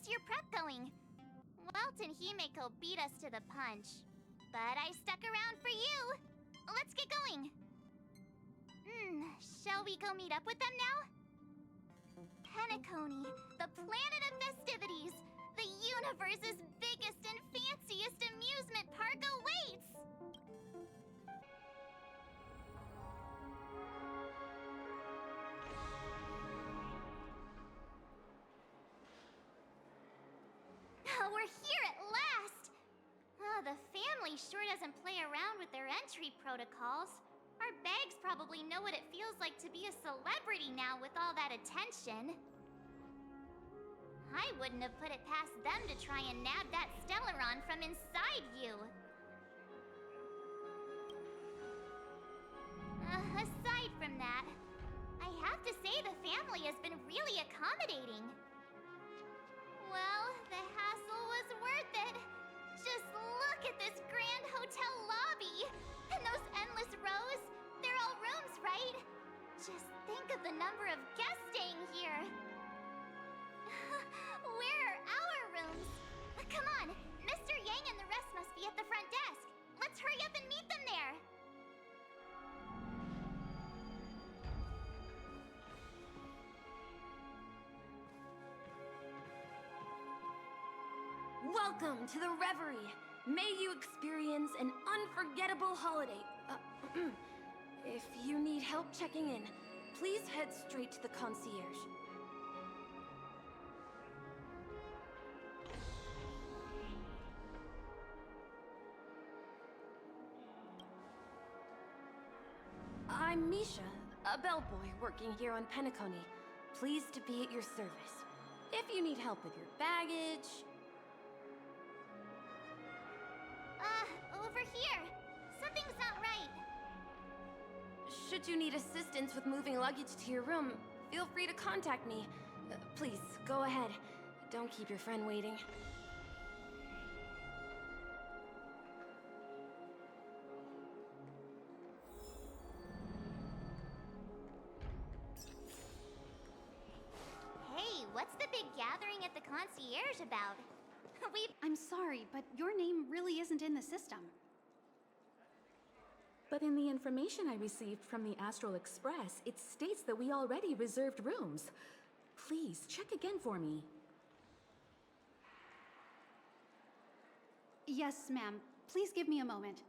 how's your prep going? Welt and Himeko beat us to the punch, but I stuck around for you. Let's get going. Shall we go meet up with them now? Penacony, the planet of festivities, the universe's biggest and fanciest amusement park awaits! We're here at last! The family sure doesn't play around with their entry protocols. Our bags probably know what it feels like to be a celebrity now with all that attention. I wouldn't have put it past them to try and nab that Stellaron from inside you. Aside from that, I have to say the family has been really accommodating. Well, the hassle was worth it. Just look at this grand hotel lobby! And those endless rows, they're all rooms, right? Just think of the number of guests staying here. Where are our rooms? Come on, Mr. Yang and the rest must be at the front desk. Let's hurry up and meet them there. Welcome to the Reverie. May you experience an unforgettable holiday. If you need help checking in, please head straight to the concierge. I'm Misha, a bellboy working here on Penacony. Pleased to be at your service. If you need help with your baggage... Over here. Something's not right. Should you need assistance with moving luggage to your room, feel free to contact me. Please, go ahead. Don't keep your friend waiting. Hey, what's the big gathering at the concierge about? I'm sorry, but your name really isn't in the system. But in the information I received from the Astral Express, it states that we already reserved rooms. Please, check again for me. Yes, ma'am. Please give me a moment.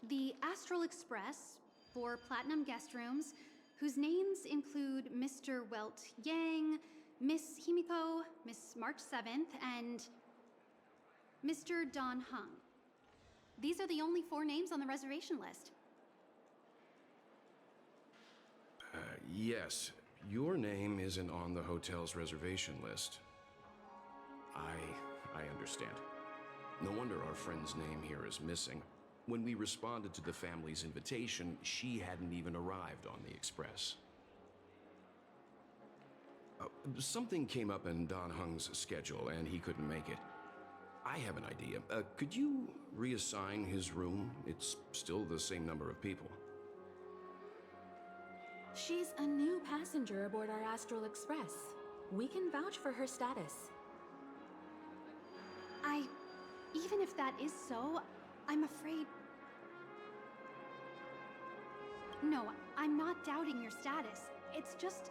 The Astral Express, 4 platinum guest rooms, whose names include Mr. Welt Yang, Miss Himiko, Miss March 7th, and Mr. Don Hung. These are the only 4 names on the reservation list. Yes. Your name isn't on the hotel's reservation list. I understand. No wonder our friend's name here is missing. When we responded to the family's invitation, she hadn't even arrived on the express. Something came up in Don Hung's schedule, and he couldn't make it. I have an idea. Could you reassign his room? It's still the same number of people. She's a new passenger aboard our Astral Express. We can vouch for her status. Even if that is so, I'm afraid... No, I'm not doubting your status. It's just...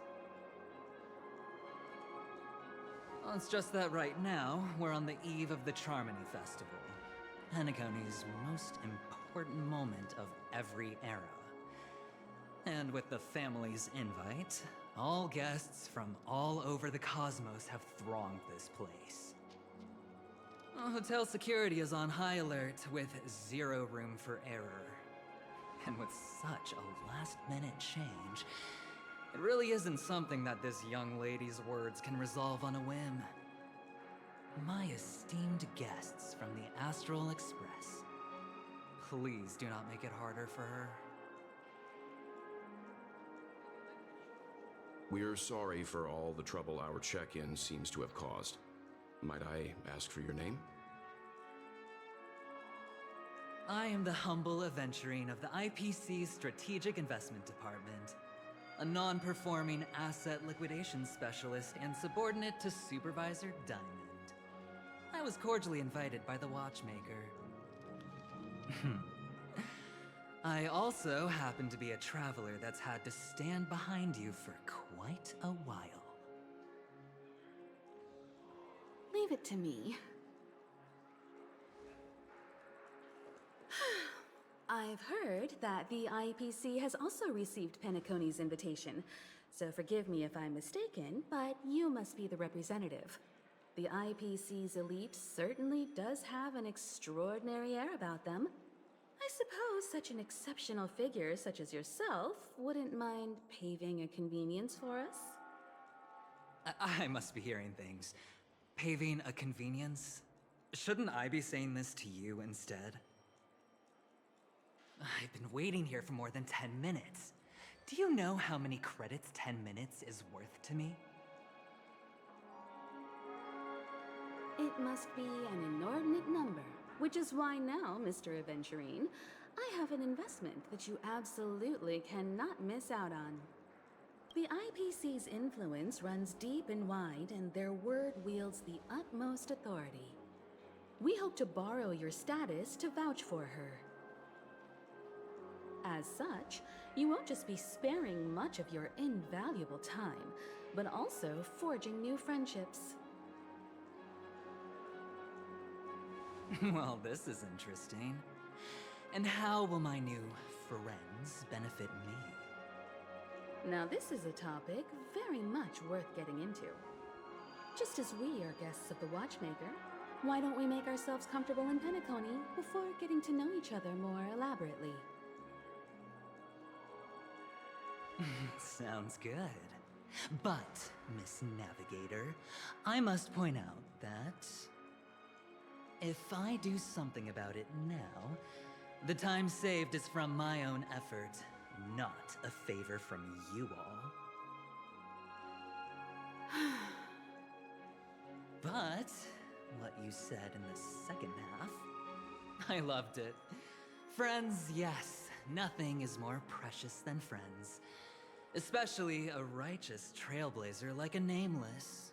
Well, it's just that right now, we're on the eve of the Charmony Festival. Penacony's most important moment of every era. And with the family's invite, all guests from all over the cosmos have thronged this place. Hotel security is on high alert with 0 room for error. And with such a last-minute change, it really isn't something that this young lady's words can resolve on a whim. My esteemed guests from the Astral Express, please do not make it harder for her. We're sorry for all the trouble our check-in seems to have caused. Might I ask for your name? I am the humble aventurine of the IPC's Strategic Investment Department. a non-performing asset liquidation specialist and subordinate to Supervisor Diamond. I was cordially invited by the watchmaker. I also happen to be a traveler that's had to stand behind you for quite a while. Leave it to me. I've heard that the IPC has also received Penacony's invitation, so forgive me if I'm mistaken, but you must be the representative. The IPC's elite certainly does have an extraordinary air about them. I suppose such an exceptional figure such as yourself wouldn't mind paving a convenience for us? I must be hearing things. Paving a convenience? Shouldn't I be saying this to you instead? I've been waiting here for more than 10 minutes. Do you know how many credits 10 minutes is worth to me? It must be an inordinate number, which is why now, Mr. Aventurine, I have an investment that you absolutely cannot miss out on. The IPC's influence runs deep and wide, and their word wields the utmost authority. We hope to borrow your status to vouch for her. As such, you won't just be sparing much of your invaluable time, but also forging new friendships. Well, this is interesting. And how will my new friends benefit me? Now this is a topic very much worth getting into. Just as we are guests of the Watchmaker, why don't we make ourselves comfortable in Penacony before getting to know each other more elaborately? Sounds good. But, Miss Navigator, I must point out that if I do something about it now, the time saved is from my own effort, not a favor from you all. But, what you said in the second half, I loved it. Friends, yes, nothing is more precious than friends. Especially a righteous trailblazer like a Nameless.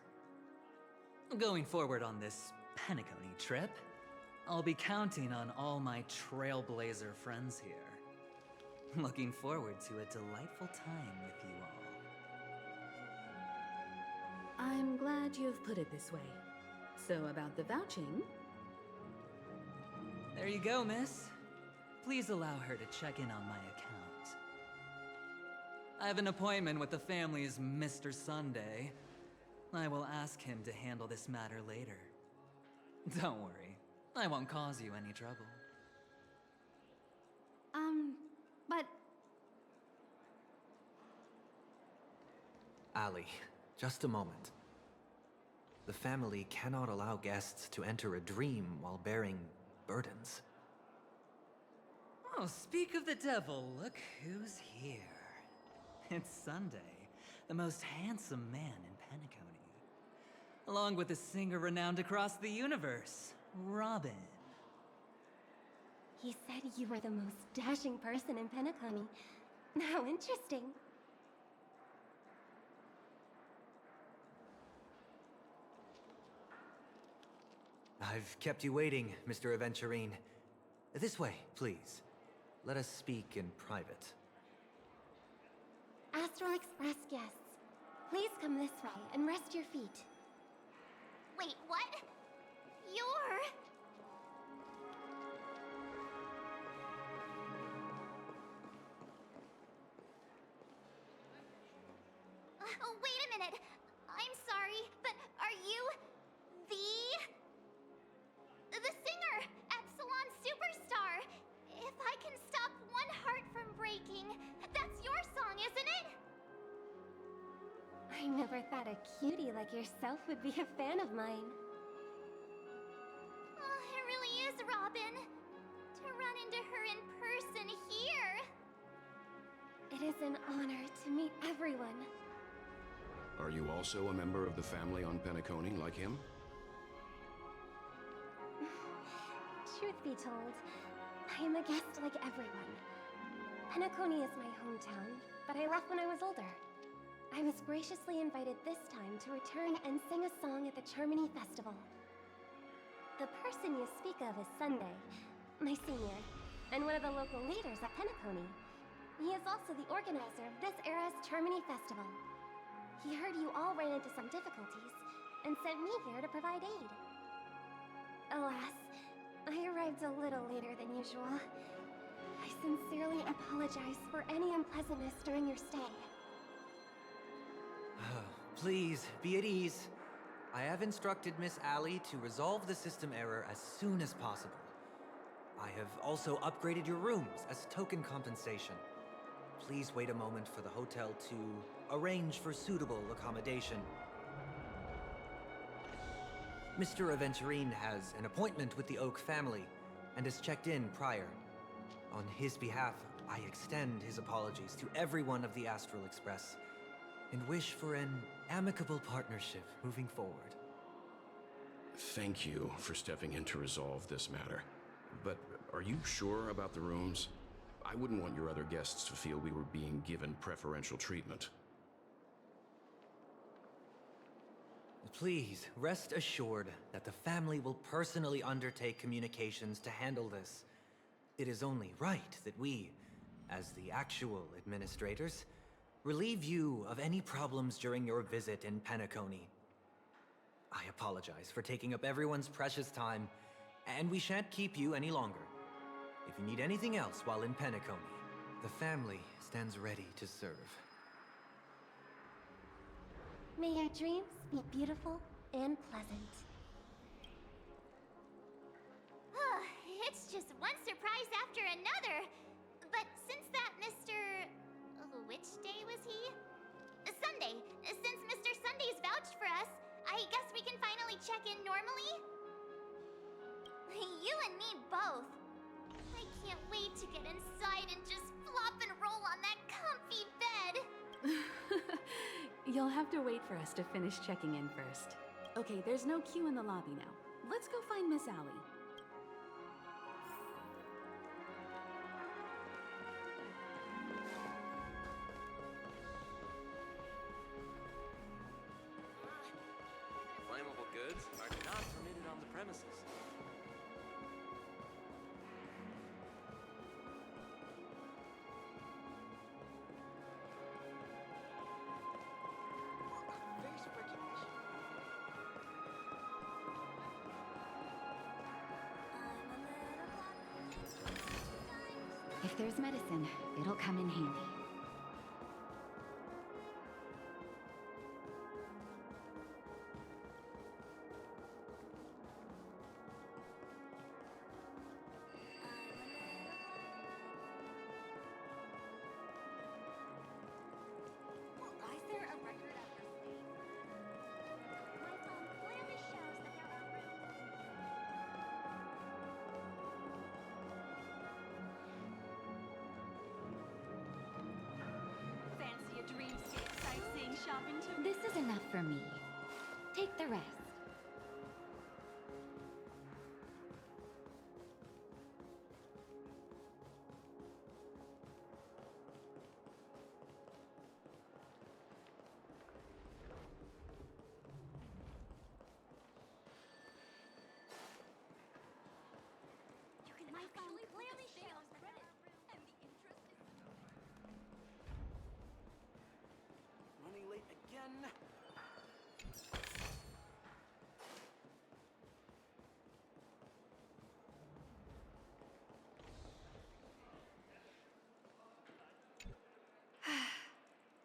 Going forward on this Penacony trip, I'll be counting on all my trailblazer friends here. Looking forward to a delightful time with you all. I'm glad you've put it this way. So about the vouching... There you go, miss. Please allow her to check in on my account. I have an appointment with the family's Mr. Sunday. I will ask him to handle this matter later. Don't worry, I won't cause you any trouble. But Ali, just a moment. The family cannot allow guests to enter a dream while bearing burdens. Oh, speak of the devil, look who's here. It's Sunday, the most handsome man in Penacony. Along with a singer renowned across the universe, Robin. He said you were the most dashing person in Penacony. How interesting. I've kept you waiting, Mr. Aventurine. This way, please. Let us speak in private. Astral Express guests, please come this way and rest your feet. Wait, what? You're... wait a minute. I'm sorry, but are you... the singer, Epsilon Superstar? If I can stop one heart from breaking, that's your song, isn't it? I never thought a cutie like yourself would be a fan of mine. Oh, it really is, Robin. To run into her in person here. It is an honor to meet everyone. Are you also a member of the family on Penacony like him? Truth be told, I am a guest like everyone. Penacony is my hometown, but but I left when I was older. I was graciously invited this time to return and sing a song at the Charmony Festival. The person you speak of is Sunday, my senior, and one of the local leaders at Penacony. He is also the organizer of this era's Charmony Festival. He heard you all ran into some difficulties, and sent me here to provide aid. Alas, I arrived a little later than usual. I sincerely apologize for any unpleasantness during your stay. Please, be at ease. I have instructed Miss Allie to resolve the system error as soon as possible. I have also upgraded your rooms as token compensation. Please wait a moment for the hotel to arrange for suitable accommodation. Mr. Aventurine has an appointment with the Oak family and has checked in prior. On his behalf, I extend his apologies to everyone of the Astral Express and wish for an amicable partnership moving forward. Thank you for stepping in to resolve this matter. But are you sure about the rooms? I wouldn't want your other guests to feel we were being given preferential treatment. Please, rest assured that the family will personally undertake communications to handle this. It is only right that we, as the actual administrators, relieve you of any problems during your visit in Penacony. I apologize for taking up everyone's precious time, and we shan't keep you any longer. If you need anything else while in Penacony, the family stands ready to serve. May your dreams be beautiful and pleasant. It's just one surprise after another. But since that Mr. Which day was he? Sunday. Since Mr. Sunday's vouched for us, I guess we can finally check in normally? You and me both. I can't wait to get inside and just flop and roll on that comfy bed. You'll have to wait for us to finish checking in first. Okay, there's no queue in the lobby now. Let's go find Miss Allie. Flammable goods are not permitted on the premises. Face recognition. If there's medicine, it'll come in handy. Why is there a record of her sleep? My phone clearly shows that there are Fancy a dreamscape sightseeing shopping tour? This is enough for me. Take the rest. My phone clearly shows that there are and the interest is... Running late again.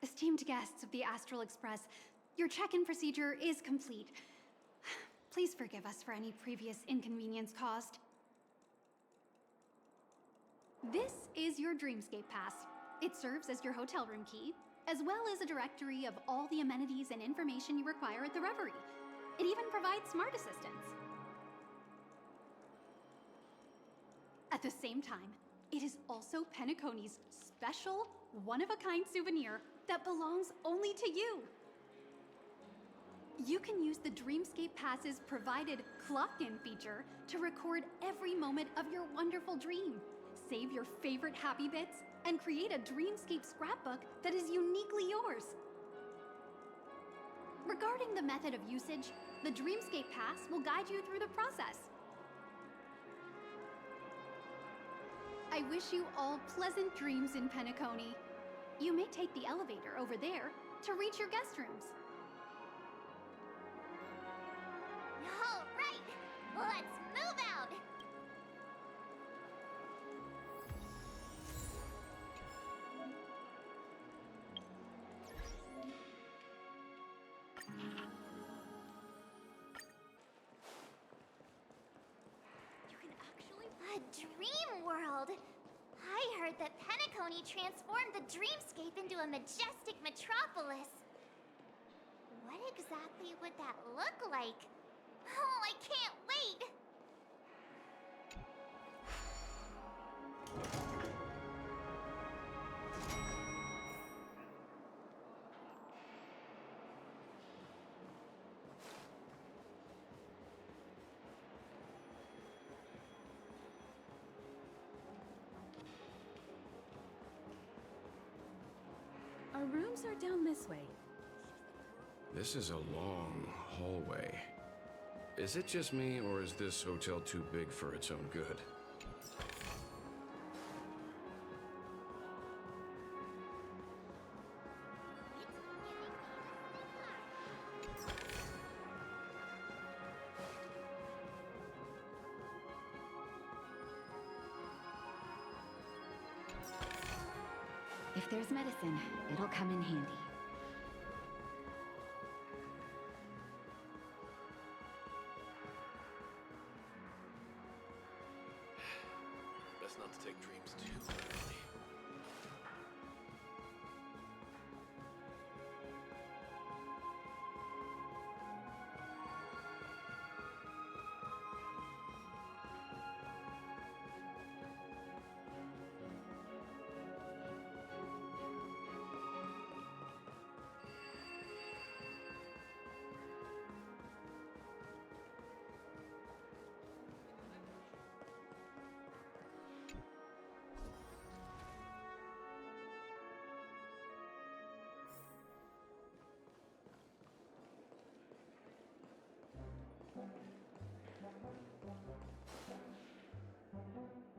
Esteemed guests of the Astral Express, your check-in procedure is complete. Please forgive us for any previous inconvenience caused. This is your Dreamscape Pass. It serves as your hotel room key, as well as a directory of all the amenities and information you require at the Reverie. It even provides smart assistants. At the same time, it is also Penacony's special, one-of-a-kind souvenir that belongs only to you. You can use the Dreamscape Pass's provided clock-in feature to record every moment of your wonderful dream. Save your favorite happy bits and create a dreamscape scrapbook that is uniquely yours. Regarding the method of usage, the Dreamscape Pass will guide you through the process. I wish you all pleasant dreams in Penacony. You may take the elevator over there to reach your guest rooms. All right, let's move out. You can actually a dream world. I heard that Penacony transformed the dreamscape into a majestic metropolis. What exactly would that look like? Oh, I can't wait! Our rooms are down this way. This is a long hallway. Is it just me, or is this hotel too big for its own good? If there's medicine, it'll come in handy. Best not to take dreams too literally.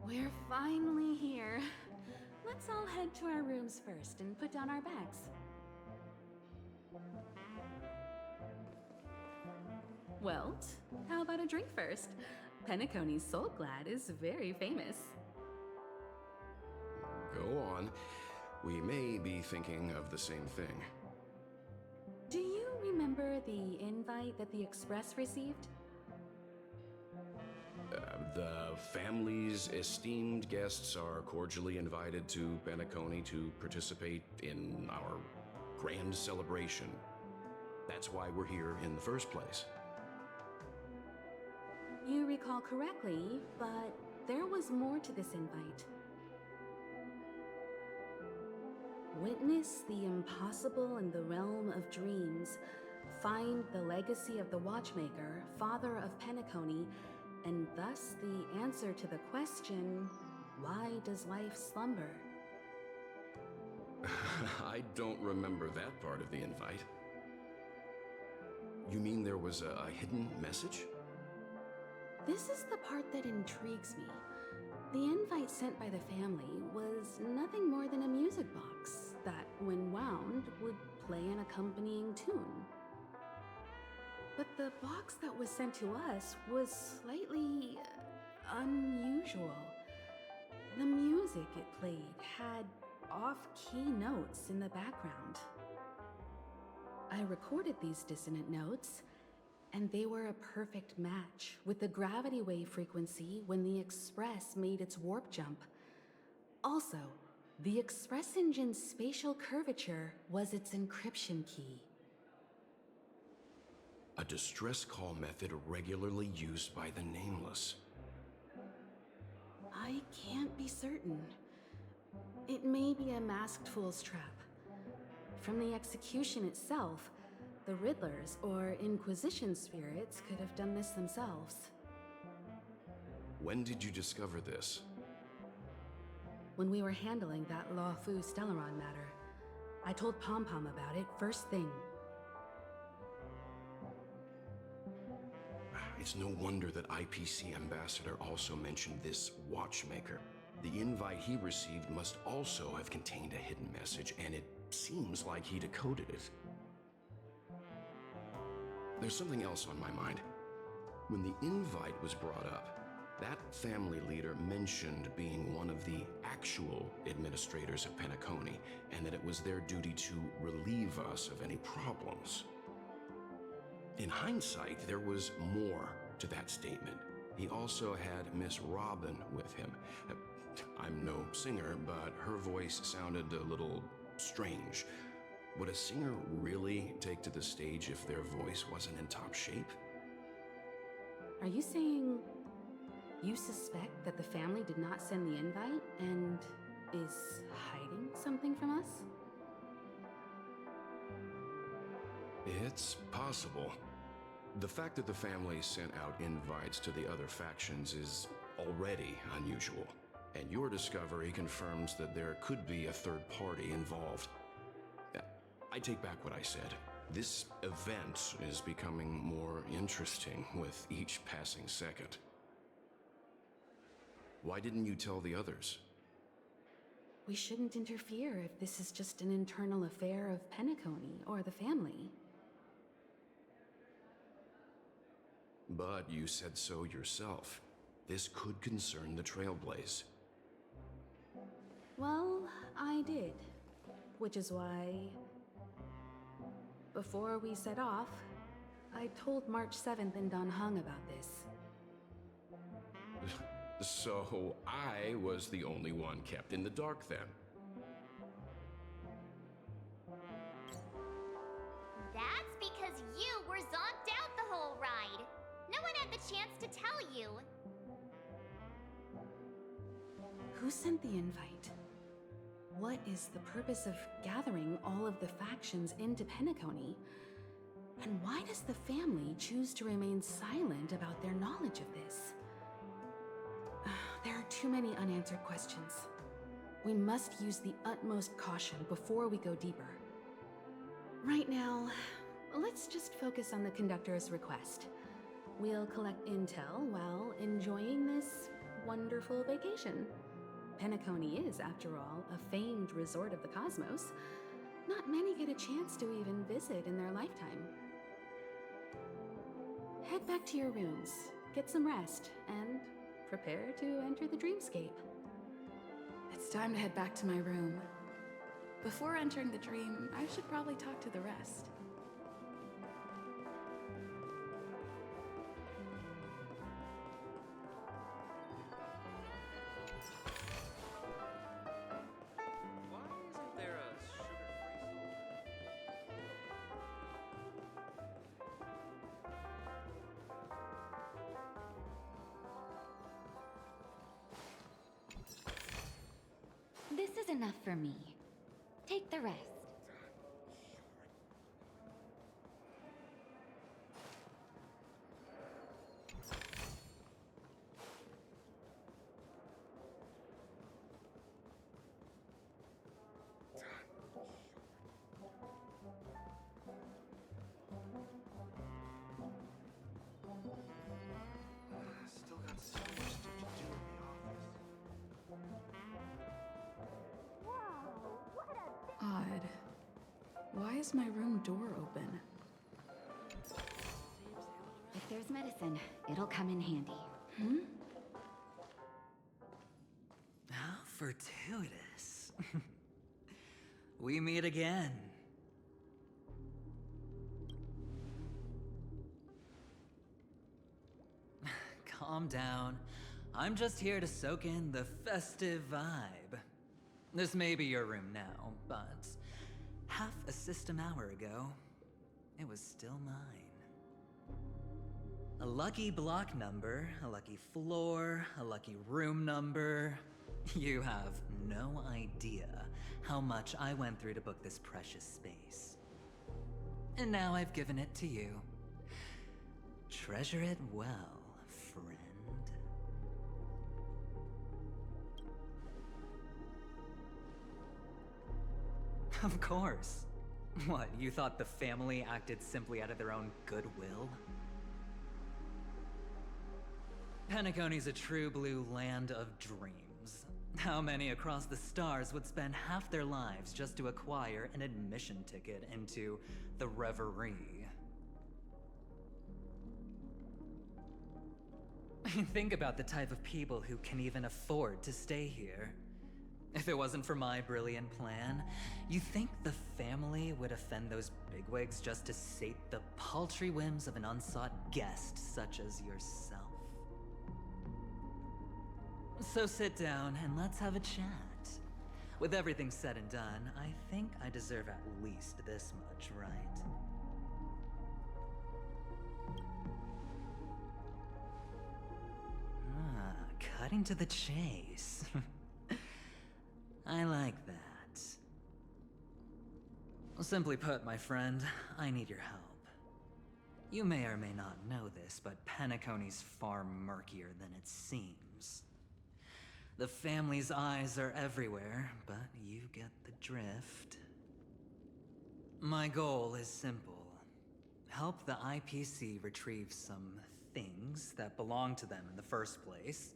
We're finally here. Let's all head to our rooms first and put down our bags. Welt, how about a drink first? Penacony's Soul Glad is very famous. Go on. We may be thinking of the same thing. Do you remember the invite that the Express received? The family's esteemed guests are cordially invited to Penacony to participate in our grand celebration. That's why we're here in the first place. You recall correctly, but there was more to this invite. Witness the impossible in the realm of dreams. Find the legacy of the Watchmaker, father of Penacony, and thus the answer to the question, why does life slumber? I don't remember that part of the invite. You mean there was a hidden message? This is the part that intrigues me. The invite sent by the family was nothing more than a music box that, when wound, would play an accompanying tune. But the box that was sent to us was slightly unusual. The music it played had off-key notes in the background. I recorded these dissonant notes, and they were a perfect match with the gravity wave frequency when the Express made its warp jump. Also, the Express engine's spatial curvature was its encryption key. A distress call method regularly used by the Nameless. I can't be certain. It may be a masked fool's trap. From the execution itself, the Riddlers or Inquisition spirits could have done this themselves. When did you discover this? when we were handling that Law Fu Stellaron matter. I told Pom Pom about it first thing. It's no wonder that IPC Ambassador also mentioned this watchmaker. The invite he received must also have contained a hidden message, and it seems like he decoded it. There's something else on my mind. When the invite was brought up, that family leader mentioned being one of the actual administrators of Penacony, and that it was their duty to relieve us of any problems. In hindsight, there was more to that statement. He also had Miss Robin with him. I'm no singer, but her voice sounded a little strange. Would a singer really take to the stage if their voice wasn't in top shape? Are you saying you suspect that the family did not send the invite and is hiding something from us? It's possible. The fact that the family sent out invites to the other factions is already unusual, and your discovery confirms that there could be a third party involved. I take back what I said. This event is becoming more interesting with each passing second. Why didn't you tell the others? We shouldn't interfere if this is just an internal affair of Penacony or the family. But you said so yourself. This could concern the Trailblaze. Well, I did. Which is why, before we set off, I told March 7th and Dan Heng about this. So I was the only one kept in the dark then. That's because you were zonked out the whole ride. No one had the chance to tell you. Who sent the invite? What is the purpose of gathering all of the factions into Penacony? And why does the family choose to remain silent about their knowledge of this? There are too many unanswered questions. We must use the utmost caution before we go deeper. Right now, let's just focus on the conductor's request. We'll collect intel while enjoying this wonderful vacation. Penacony is, after all, a famed resort of the cosmos. Not many get a chance to even visit in their lifetime. Head back to your rooms, get some rest, and prepare to enter the dreamscape. It's time to head back to my room. Before entering the dream, I should probably talk to the rest. This is enough for me. Take the rest. Still got so much stuff to do in the office. Odd. Why is my room door open? If there's medicine, it'll come in handy. How fortuitous. We meet again. Calm down. I'm just here to soak in the festive vibe. This may be your room now, but half a system hour ago, it was still mine. A lucky block number, a lucky floor, a lucky room number. You have no idea how much I went through to book this precious space. And now I've given it to you. Treasure it well, friend. Of course. What, you thought the family acted simply out of their own goodwill? Penacony's a true blue land of dreams. How many across the stars would spend half their lives just to acquire an admission ticket into the Reverie? Think about the type of people who can even afford to stay here. If it wasn't for my brilliant plan, you think the family would offend those bigwigs just to sate the paltry whims of an unsought guest such as yourself? So sit down and let's have a chat. With everything said and done, I think I deserve at least this much, right? Cutting to the chase. I like that. Simply put, my friend, I need your help. You may or may not know this, but Penacony's far murkier than it seems. The family's eyes are everywhere, but you get the drift. My goal is simple. Help the IPC retrieve some things that belong to them in the first place.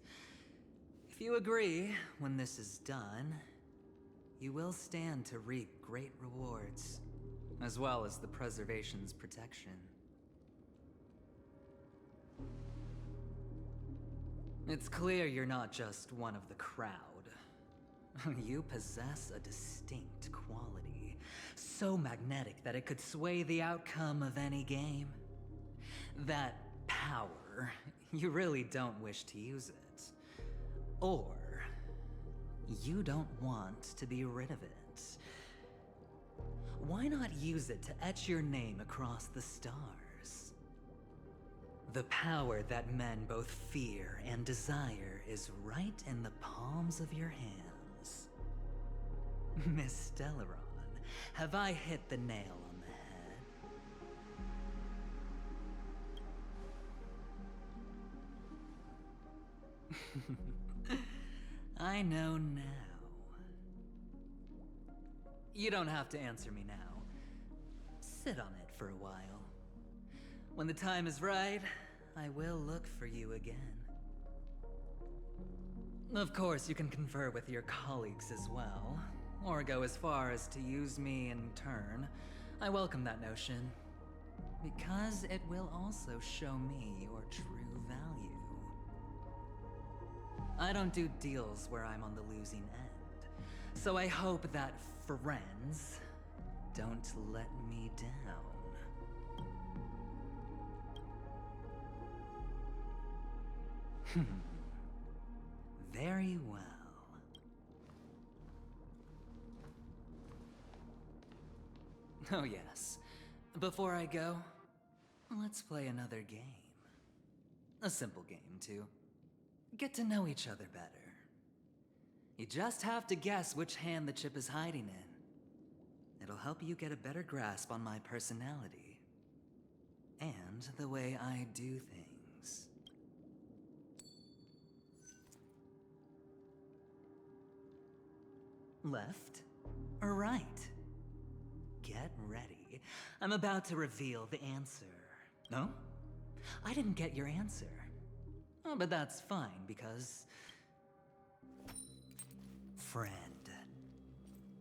If you agree, when this is done, you will stand to reap great rewards, as well as the preservation's protection. It's clear you're not just one of the crowd. You possess a distinct quality, so magnetic that it could sway the outcome of any game. That power, you really don't wish to use it. Or, you don't want to be rid of it. Why not use it to etch your name across the stars? The power that men both fear and desire is right in the palms of your hands. Miss Stellaron, have I hit the nail on the head? I know now. You don't have to answer me now. Sit on it for a while. When the time is right, I will look for you again. Of course, you can confer with your colleagues as well, or go as far as to use me in turn. I welcome that notion, because it will also show me your true value. I don't do deals where I'm on the losing end, so I hope that friends don't let me down. Very well. Oh yes. Before I go, let's play another game. A simple game, too. Get to know each other better. You just have to guess which hand the chip is hiding in. It'll help you get a better grasp on my personality. And the way I do things. Left or right? Get ready. I'm about to reveal the answer. No? I didn't get your answer. Oh, but that's fine, because... Friend,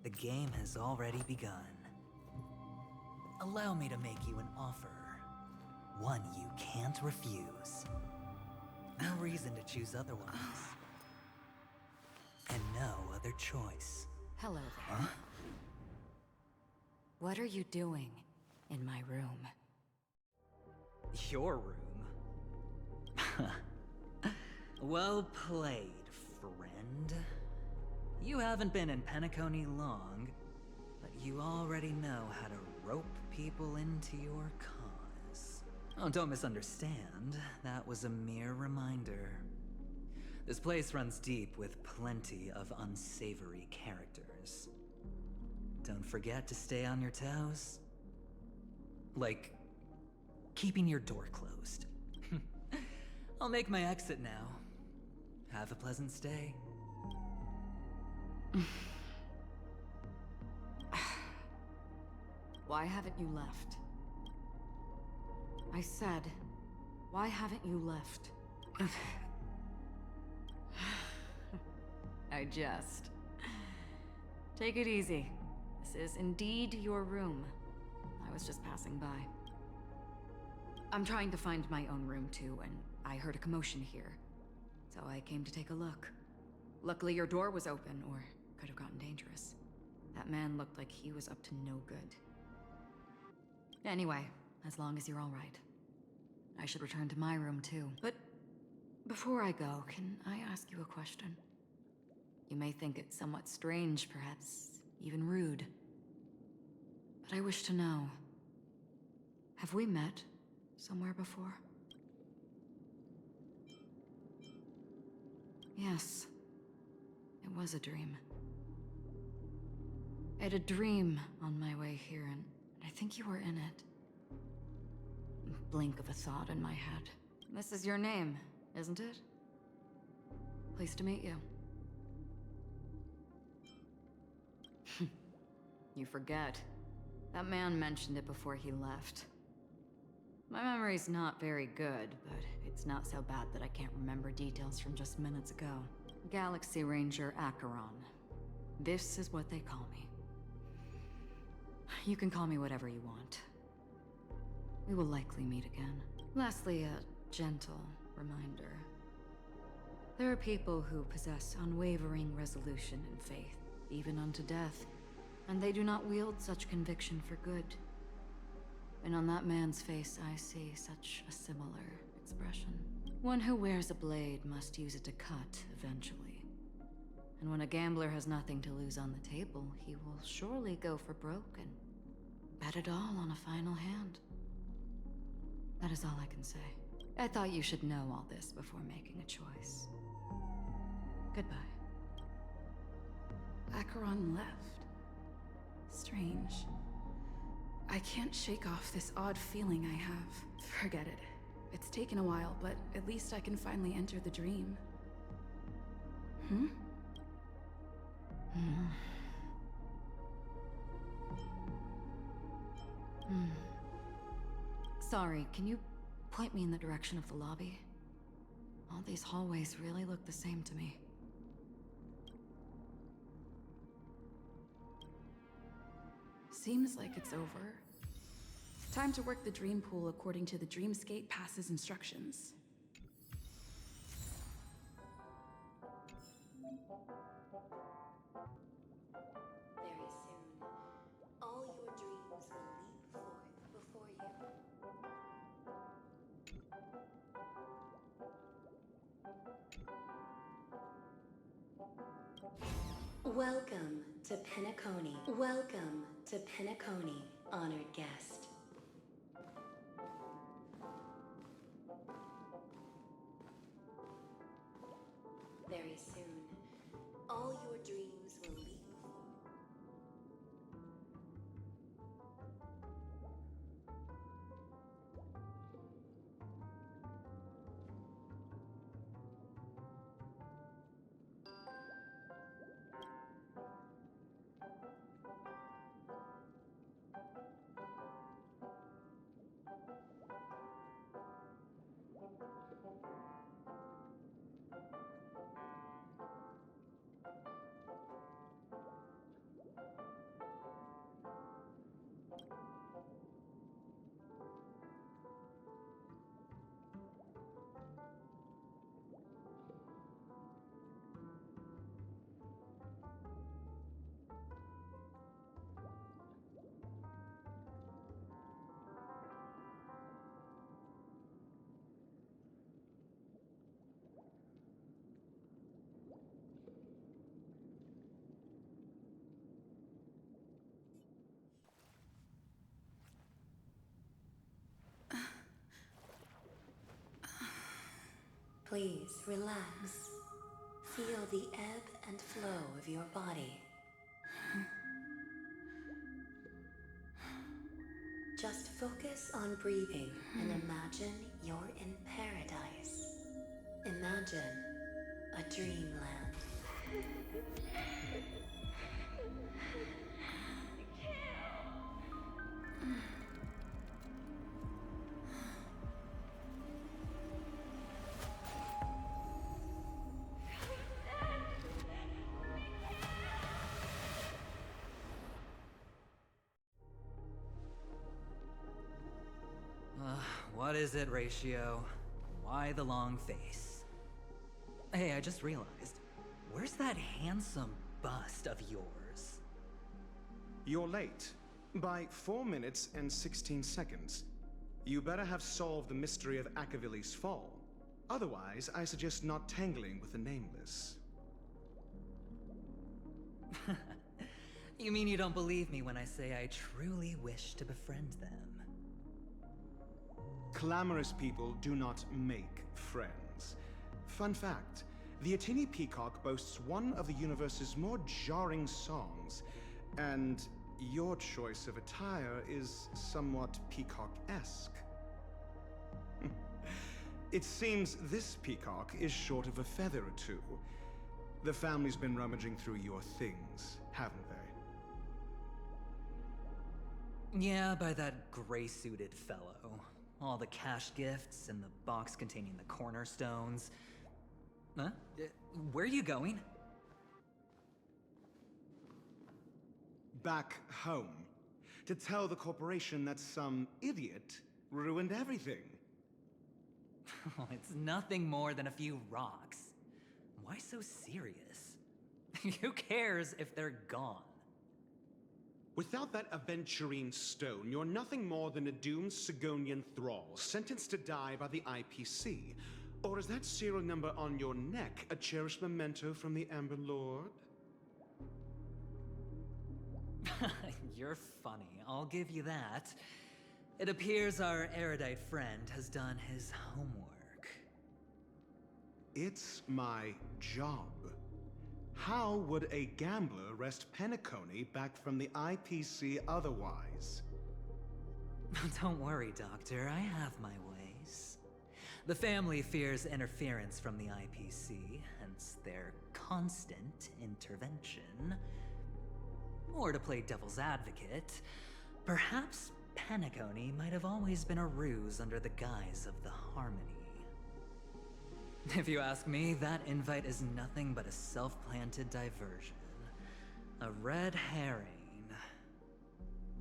the game has already begun. Allow me to make you an offer. One you can't refuse. No reason to choose otherwise. And no other choice. Hello there. Huh? What are you doing in my room? Your room? Well played, friend. You haven't been in Penacony long, but you already know how to rope people into your cause. Oh, don't misunderstand. That was a mere reminder. This place runs deep with plenty of unsavory characters. Don't forget to stay on your toes. Like, keeping your door closed. I'll make my exit now. Have a pleasant stay. Why haven't you left? I said, why haven't you left? I jest. Take it easy. This is indeed your room. I was just passing by. I'm trying to find my own room too, and I heard a commotion here. So I came to take a look. Luckily your door was open, or could have gotten dangerous. That man looked like he was up to no good. Anyway, as long as you're all right. I should return to my room too. But before I go, can I ask you a question? You may think it somewhat strange, perhaps even rude. But I wish to know, have we met somewhere before? Yes, it was a dream. I had a dream on my way here, and I think you were in it. Blink of a thought in my head. This is your name, isn't it? Pleased to meet you. You forget. That man mentioned it before he left. My memory's not very good, but it's not so bad that I can't remember details from just minutes ago. Galaxy Ranger Acheron. This is what they call me. You can call me whatever you want. We will likely meet again. Lastly, a gentle reminder. There are people who possess unwavering resolution and faith, even unto death, and they do not wield such conviction for good. And on that man's face, I see such a similar expression. One who wears a blade must use it to cut eventually. And when a gambler has nothing to lose on the table, he will surely go for broke and bet it all on a final hand. That is all I can say. I thought you should know all this before making a choice. Goodbye. Acheron left. Strange. I can't shake off this odd feeling I have. Forget it. It's taken a while, but at least I can finally enter the dream. Hmm? Sorry, can you point me in the direction of the lobby? All these hallways really look the same to me. Seems like it's over. Time to work the dream pool according to the Dreamscape Pass's instructions. Very soon, all your dreams will leap forth before you. Welcome to Penacony. Welcome to Penacony, honored guest. Very soon, all your dreams will leap forth. Please relax. Feel the ebb and flow of your body. Just focus on breathing and imagine you're in paradise. Imagine a dreamland. What is it, Ratio? Why the long face? Hey, I just realized. Where's that handsome bust of yours? You're late. By 4 minutes and 16 seconds. You better have solved the mystery of Akavili's fall. Otherwise, I suggest not tangling with the Nameless. You mean you don't believe me when I say I truly wish to befriend them? Clamorous people do not make friends. Fun fact, the Atini Peacock boasts one of the universe's more jarring songs, and your choice of attire is somewhat peacock-esque. It seems this peacock is short of a feather or two. The family's been rummaging through your things, haven't they? Yeah, by that gray-suited fellow. All the cash gifts and the box containing the cornerstones. Huh? Where are you going? Back home. To tell the corporation that some idiot ruined everything. Oh, it's nothing more than a few rocks. Why so serious? Who cares if they're gone? Without that aventurine stone, you're nothing more than a doomed Sigonian thrall, sentenced to die by the IPC. Or is that serial number on your neck a cherished memento from the Amber Lord? You're funny, I'll give you that. It appears our erudite friend has done his homework. It's my job. How would a gambler wrest Penacony back from the IPC otherwise? Don't worry, Doctor, I have my ways. The family fears interference from the IPC, hence their constant intervention. Or to play devil's advocate, perhaps Penacony might have always been a ruse under the guise of the Harmony. If you ask me, that invite is nothing but a self-planted diversion. A red herring.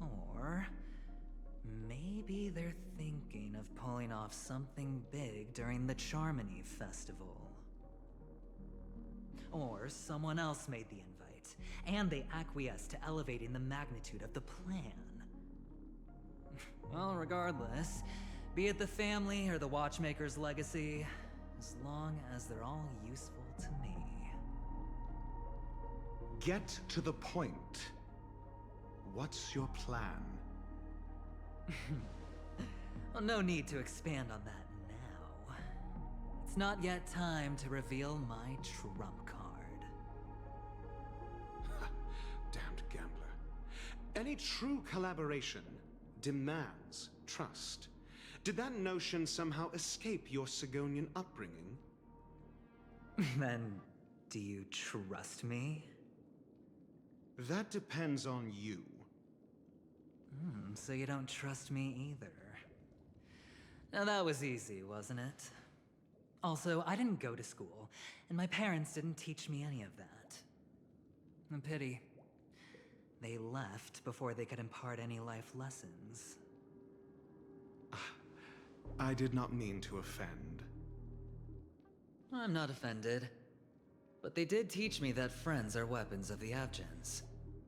Or maybe they're thinking of pulling off something big during the Charmony Festival. Or someone else made the invite, and they acquiesced to elevating the magnitude of the plan. Well, regardless, be it the family or the Watchmaker's legacy, as long as they're all useful to me. Get to the point. What's your plan? Well, no need to expand on that now. It's not yet time to reveal my trump card. Damned gambler. Any true collaboration demands trust. Did that notion somehow escape your Sigonian upbringing? Then, do you trust me? That depends on you. So you don't trust me either. Now that was easy, wasn't it? Also, I didn't go to school, and my parents didn't teach me any of that. A pity. They left before they could impart any life lessons. I did not mean to offend. I'm not offended. But they did teach me that friends are weapons of the Abgens.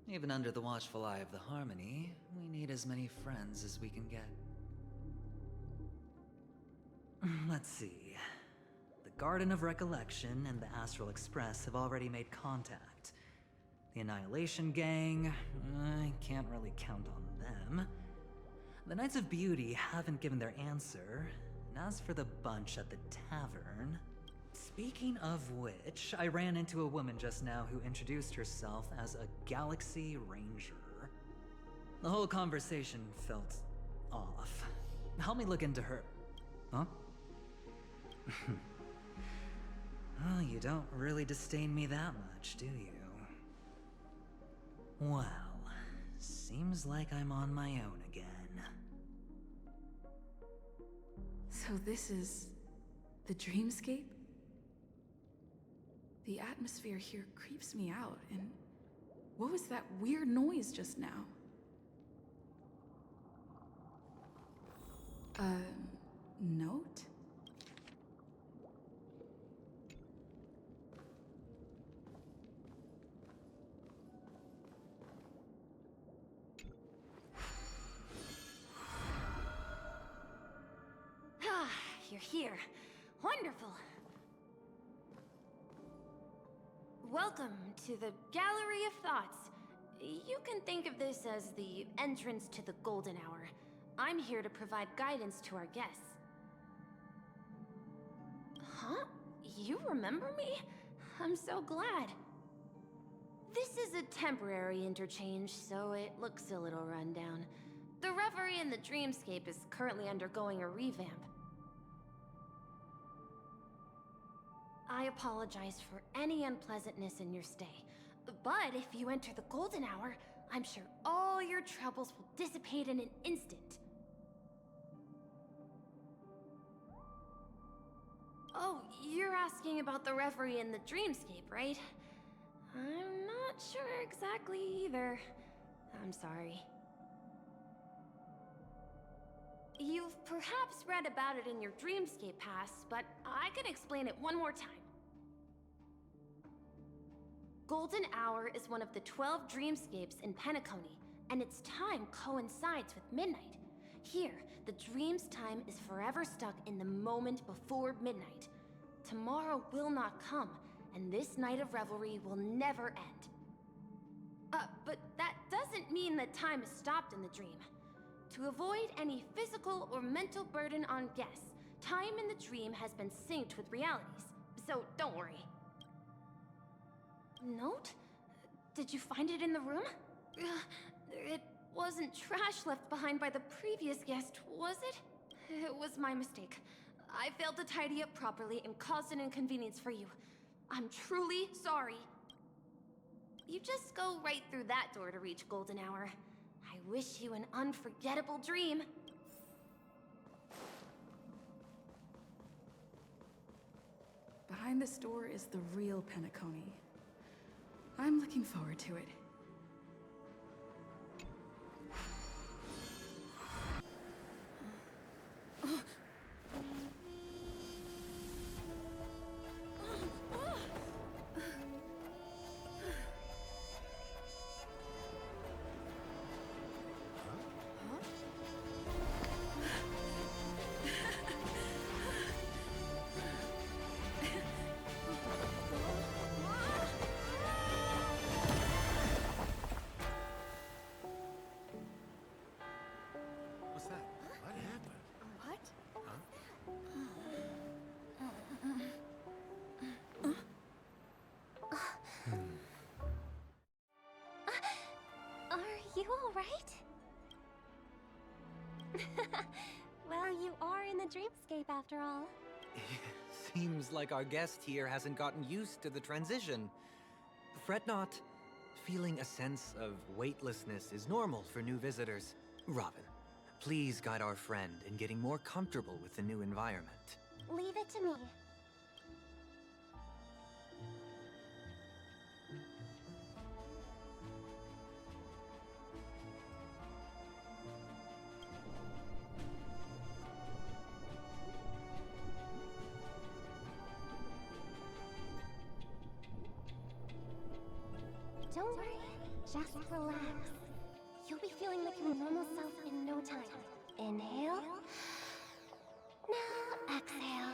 Even under the watchful eye of the Harmony, we need as many friends as we can get. Let's see. The Garden of Recollection and the Astral Express have already made contact. The Annihilation Gang, I can't really count on them. The Knights of Beauty haven't given their answer, and as for the bunch at the tavern... Speaking of which, I ran into a woman just now who introduced herself as a Galaxy Ranger. The whole conversation felt off. Help me look into her... Huh? Oh, you don't really disdain me that much, do you? Well, seems like I'm on my own again. So this is the dreamscape? The atmosphere here creeps me out, and what was that weird noise just now? note? Ah, you're here. Wonderful. Welcome to the Gallery of Thoughts. You can think of this as the entrance to the Golden Hour. I'm here to provide guidance to our guests. Huh? You remember me? I'm so glad. This is a temporary interchange, so it looks a little rundown. The Reverie in the Dreamscape is currently undergoing a revamp. I apologize for any unpleasantness in your stay. But if you enter the Golden Hour, I'm sure all your troubles will dissipate in an instant. Oh, you're asking about the Reverie in the Dreamscape, right? I'm not sure exactly either. I'm sorry. You've perhaps read about it in your Dreamscape Pass, but I can explain it one more time. Golden Hour is one of the 12 dreamscapes in Penacony, and its time coincides with midnight. Here, the dream's time is forever stuck in the moment before midnight. Tomorrow will not come, and this night of revelry will never end. But that doesn't mean that time is stopped in the dream. To avoid any physical or mental burden on guests, time in the dream has been synced with realities, so don't worry. Note? Did you find it in the room? It wasn't trash left behind by the previous guest, was it? It was my mistake. I failed to tidy up properly and caused an inconvenience for you. I'm truly sorry. You just go right through that door to reach Golden Hour. I wish you an unforgettable dream. Behind this door is the real Penacony. I'm looking forward to it. What's that? What happened? What? Are you all right? Well, you are in the dreamscape after all. Seems like our guest here hasn't gotten used to the transition. Fret not. Feeling a sense of weightlessness is normal for new visitors. Robin, please guide our friend in getting more comfortable with the new environment. Leave it to me. Don't worry, just relax. You'll be feeling like your normal self in no time. Inhale. Now exhale.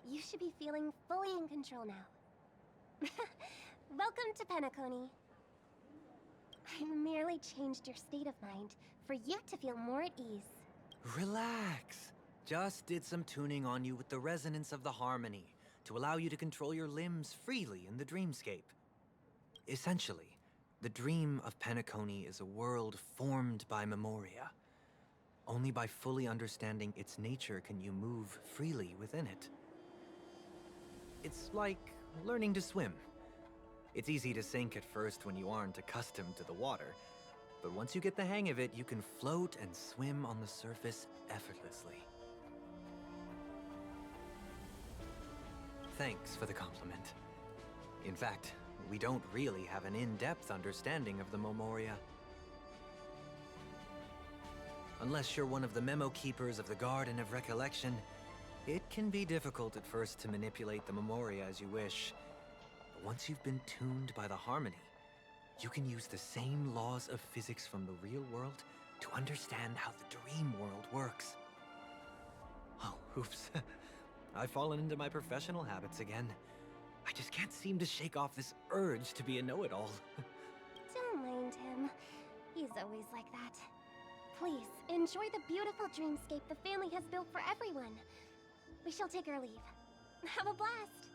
You should be feeling fully in control now. Welcome to Penacony. I merely changed your state of mind for you to feel more at ease. Relax. Just did some tuning on you with the resonance of the harmony to allow you to control your limbs freely in the dreamscape. Essentially, the dream of Penacony is a world formed by Memoria. Only by fully understanding its nature can you move freely within it. It's like learning to swim. It's easy to sink at first when you aren't accustomed to the water, but once you get the hang of it, you can float and swim on the surface effortlessly. Thanks for the compliment. In fact, we don't really have an in-depth understanding of the Memoria. Unless you're one of the memo keepers of the Garden of Recollection, it can be difficult at first to manipulate the Memoria as you wish. But once you've been tuned by the harmony, you can use the same laws of physics from the real world to understand how the dream world works. Oh, oops. I've fallen into my professional habits again. I just can't seem to shake off this urge to be a know-it-all. Don't mind him. He's always like that. Please, enjoy the beautiful dreamscape the family has built for everyone. We shall take our leave. Have a blast!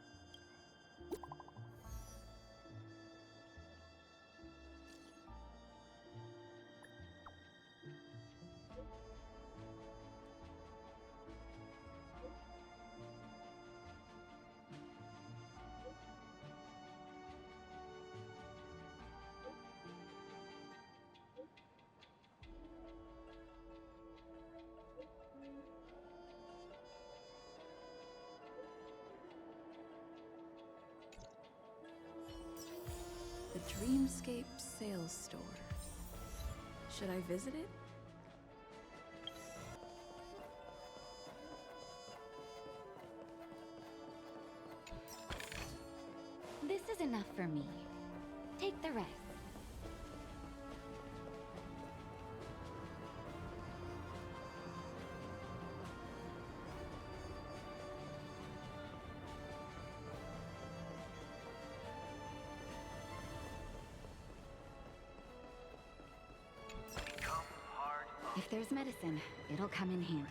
The Dreamscape Sales Store. Should I visit it? This is enough for me. Take the rest. If there's medicine, it'll come in handy.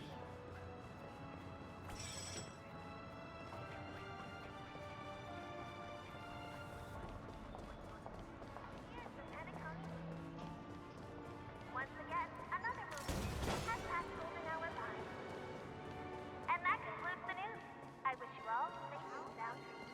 Once again, another movie has passed golden hour by. And that concludes the news. I wish you all safe and sound dreams.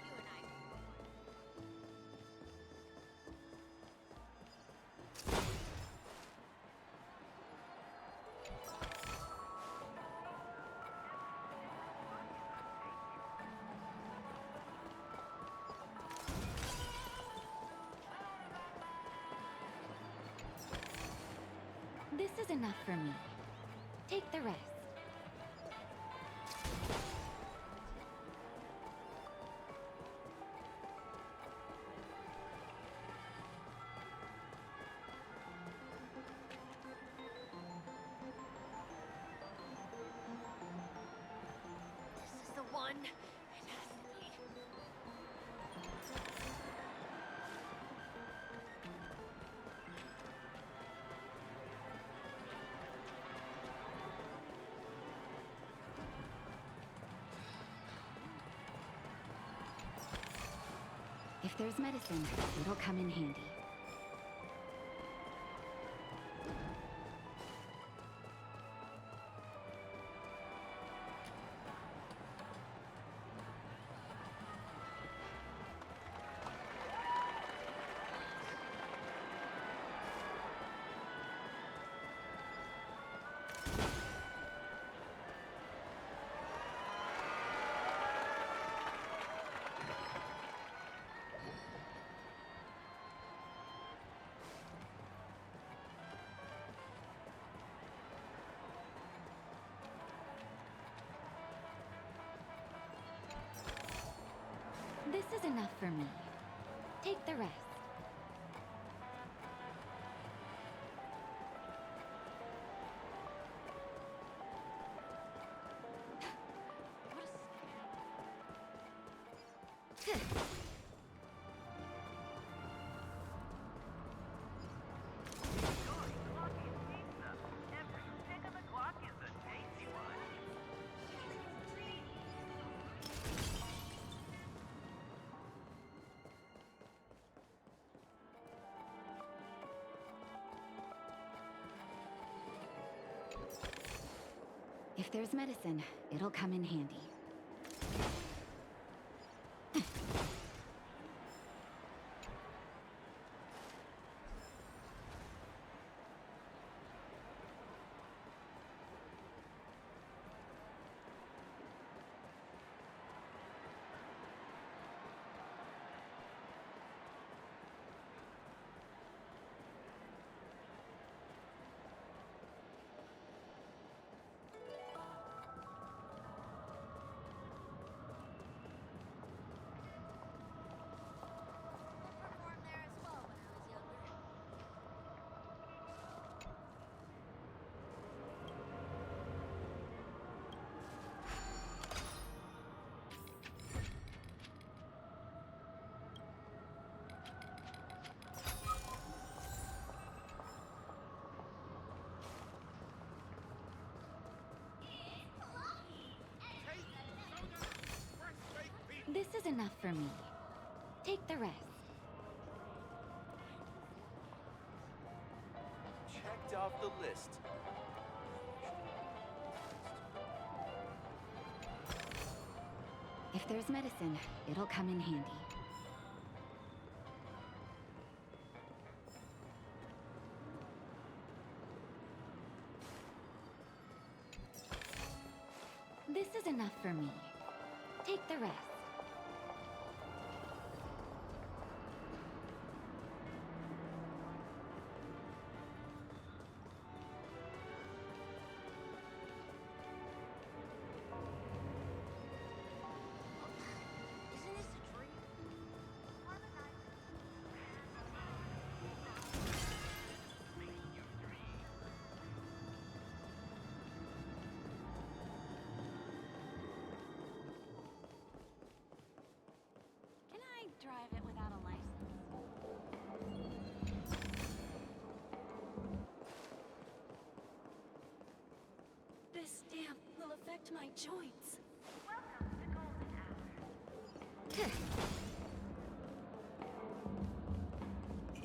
This is enough for me. Take the rest. This is the one. It has to be. If there's medicine, it'll come in handy. This is enough for me. Take the rest. If there's medicine, it'll come in handy. This is enough for me. Take the rest. Checked off the list. If there's medicine, it'll come in handy. This is enough for me. Take the rest. Isn't this a dream? Can I drive it without a license? This damp will affect my joints.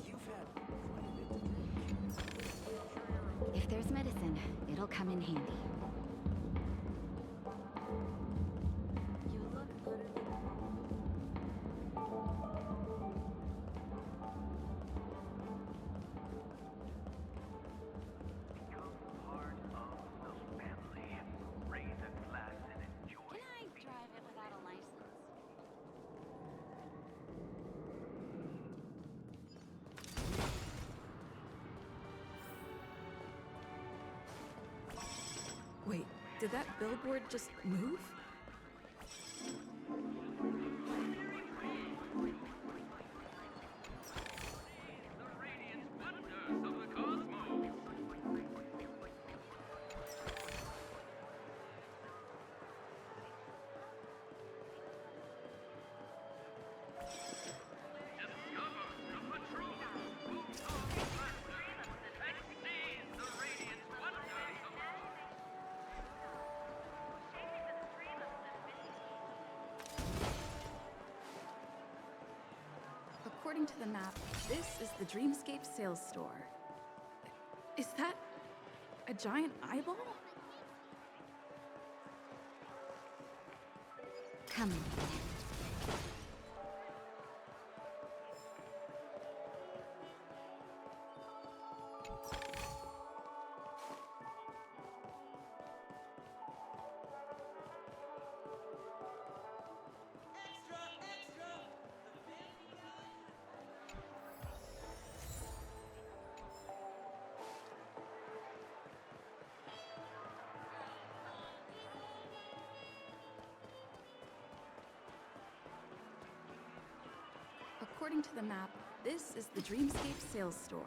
You've had quite a bit to drink. If there's medicine, it'll come in handy. You look utterly Can I drive it without a license? Wait, did that billboard just move? According to the map, this is the Dreamscape sales store. Is that a giant eyeball? Come on. According to the map, this is the Dreamscape sales store.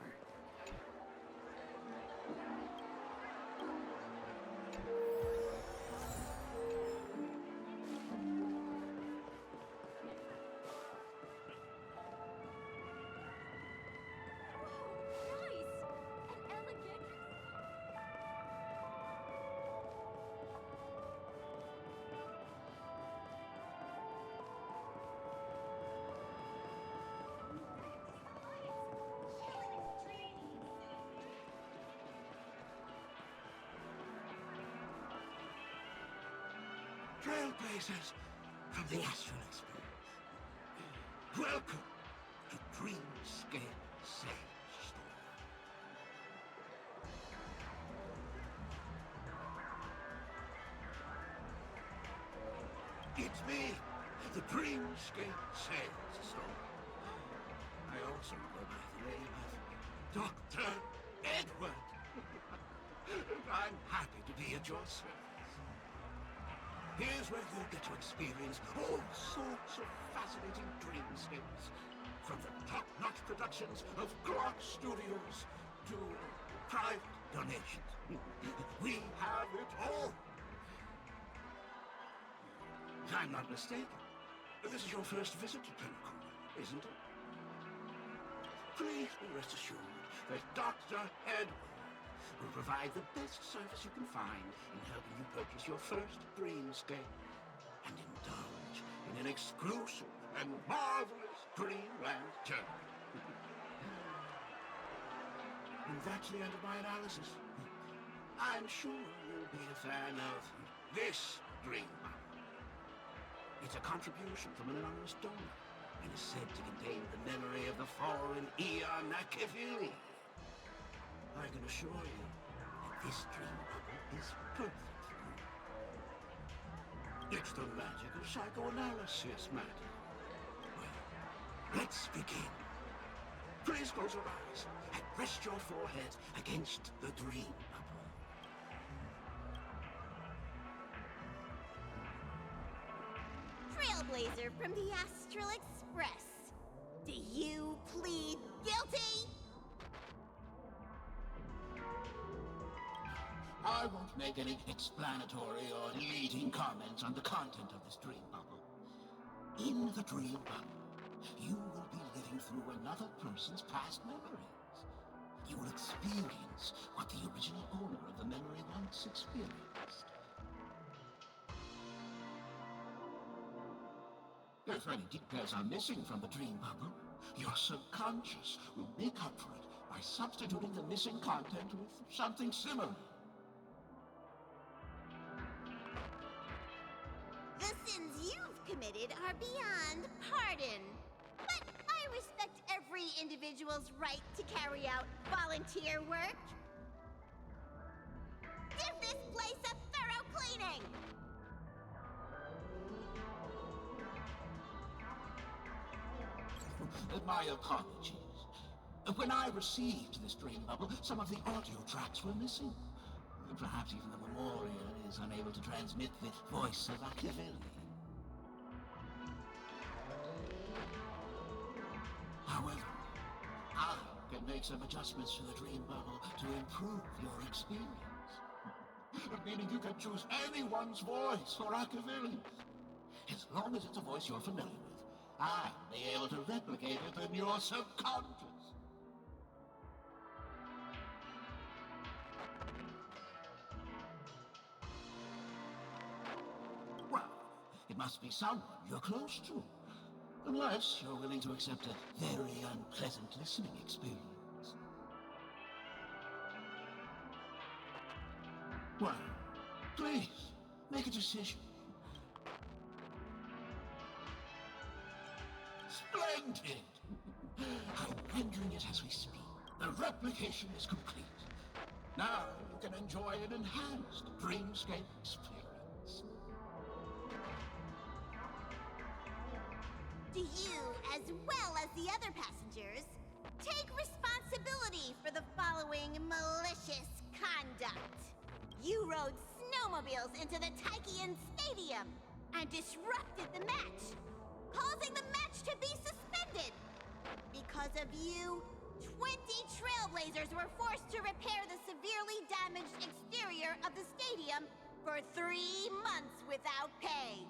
Trailblazers from the Astral Express. Welcome to Dreamscape Sales Store. It's me, the Dreamscape Sales Store. I also go by the name of Dr. Edward. I'm happy to be at your service. Here's where you'll get to experience all sorts of fascinating dreamscapes. From the top-notch productions of Clark Studios to private donations. We have it all. If I'm not mistaken, this is your first visit to Penacona, isn't it? Please be rest assured that Dr. Edward will provide the best service you can find in helping you purchase your first dreamscape and indulge in in an exclusive and marvelous Dreamland journey. And that's the end of my analysis. I'm sure you'll be a fan of this Dream Bubble. It's a contribution from an anonymous donor and is said to contain the memory of the fallen Eon Nakavili. I can assure you that this Dream Bubble is perfect for you. It's the magic of psychoanalysis, Matt. Well, let's begin. Please close your eyes and rest your forehead against the Dream Bubble. Trailblazer from the Astral Express. Do you plead guilty? I won't make any explanatory or leading comments on the content of this Dream Bubble. In the Dream Bubble, you will be living through another person's past memories. You will experience what the original owner of the memory once experienced. If any details are missing from the Dream Bubble, your subconscious will make up for it by substituting the missing content with something similar. The sins you've committed are beyond pardon. But I respect every individual's right to carry out volunteer work. Give this place a thorough cleaning! My apologies. When I received this Dream Bubble, some of the audio tracks were missing. Perhaps even the Memoria is unable to transmit the voice of Akavili. However, I can make some adjustments to the Dream Bubble to improve your experience. Meaning you can choose anyone's voice for Akavili. As long as it's a voice you're familiar with, I'll be able to replicate it in your subconscious. Well, it must be someone you're close to. Unless you're willing to accept a very unpleasant listening experience. Well, please, make a decision. Splendid! I'm rendering it as we speak. The replication is complete. Now you can enjoy an enhanced dreamscape experience. Do you, as well as the other passengers, take responsibility for the following malicious conduct? You rode snowmobiles into the Taikian Stadium and disrupted the match, causing the match to be suspended. Because of you, 20 Trailblazers were forced to repair the severely damaged exterior of the stadium for 3 months without pay.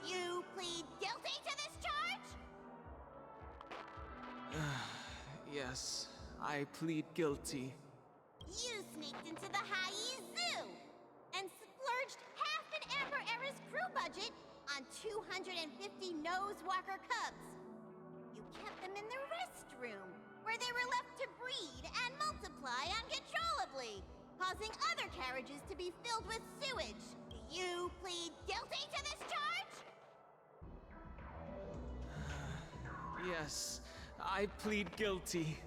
You plead guilty to this charge? Yes, I plead guilty. You sneaked into the Hai Zoo and splurged half an Amber Era's crew budget on 250 Nosewalker cubs. You kept them in the restroom, where they were left to breed and multiply uncontrollably, causing other carriages to be filled with sewage. You plead guilty to this charge? Yes, I plead guilty.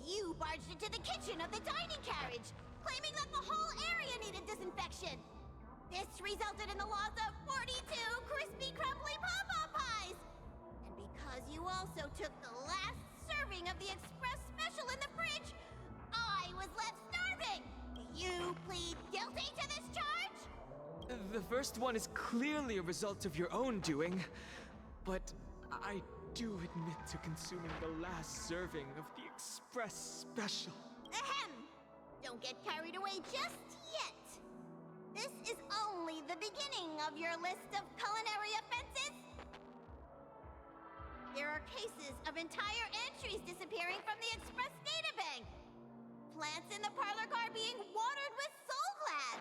You barged into the kitchen of the dining carriage, claiming that the whole area needed disinfection. This resulted in the loss of 42 crispy, crumbly pom-pom pies. And because you also took the last serving of the express special in the fridge, I was left starving. You plead guilty to this charge? The first one is clearly a result of your own doing, but I do admit to consuming the last serving of the express special. Ahem! Don't get carried away just yet. This is only the beginning of your list of culinary offenses. There are cases of entire entries disappearing from the express databank. Plants in the parlor car being watered with Soul Glad.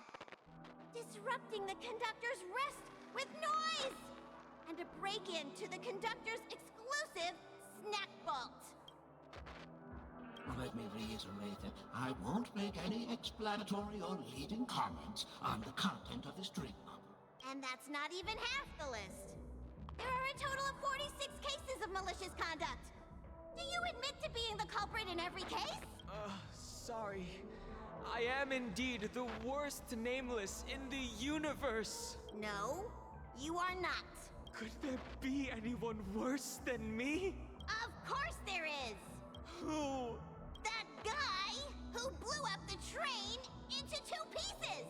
Disrupting the conductor's rest with noise! And a break-in to the conductor's exclusive snack vault. Let me reiterate that I won't make any explanatory or leading comments on the content of this dream novel. And that's not even half the list. There are a total of 46 cases of malicious conduct. Do you admit to being the culprit in every case? Sorry. I am indeed the worst nameless in the universe. No, you are not. Could there be anyone worse than me? Of course there is. Who? That guy who blew up the train into 2 pieces.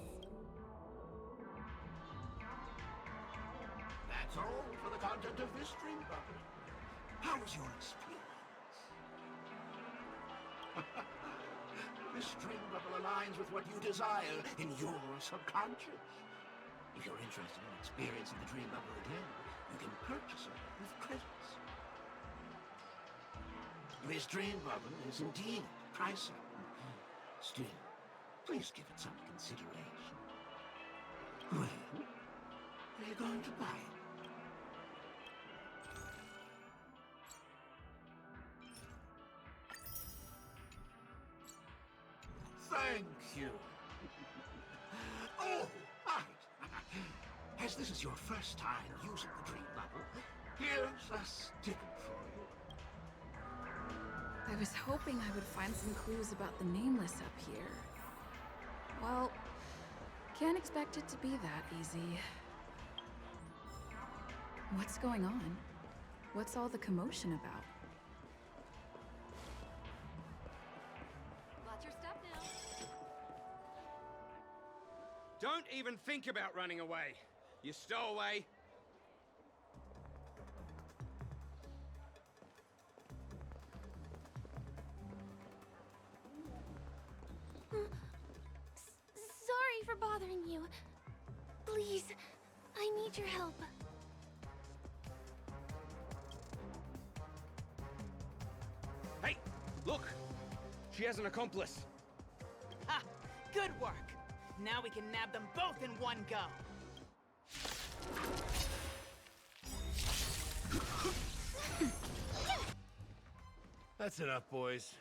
That's all for the content of this dream bubble. How was your experience? This dream bubble aligns with what you desire in your subconscious. If you're interested in experiencing the dream bubble again, you can purchase it with credits. This dream bubble is indeed pricey. Still, please give it some consideration. When are you going to buy it? Thank you. Oh, right. As this is your first time using the dream bubble, here's a sticker for you. I was hoping I would find some clues about the Nameless up here. Well, can't expect it to be that easy. What's going on? What's all the commotion about? Watch your step now. Don't even think about running away. You stowaway. Sorry for bothering you. Please, I need your help. Hey, look! She has an accomplice. Ha! Good work! Now we can nab them both in one go! That's enough, boys.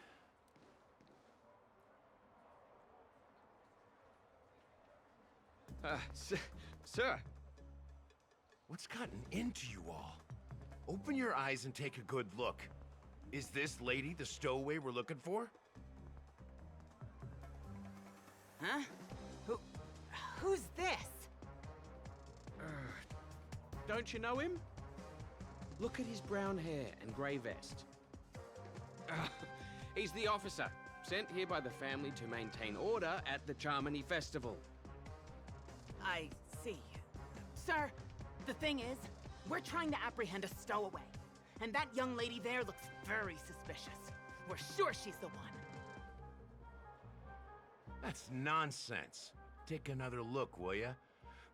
Sir. What's gotten into you all? Open your eyes and take a good look. Is this lady the stowaway we're looking for? Huh? Who's this? Don't you know him? Look at his brown hair and grey vest. He's the officer, sent here by the family to maintain order at the Charmony Festival. I see. Sir, the thing is, we're trying to apprehend a stowaway. And that young lady there looks very suspicious. We're sure she's the one. That's nonsense. Take another look, will ya?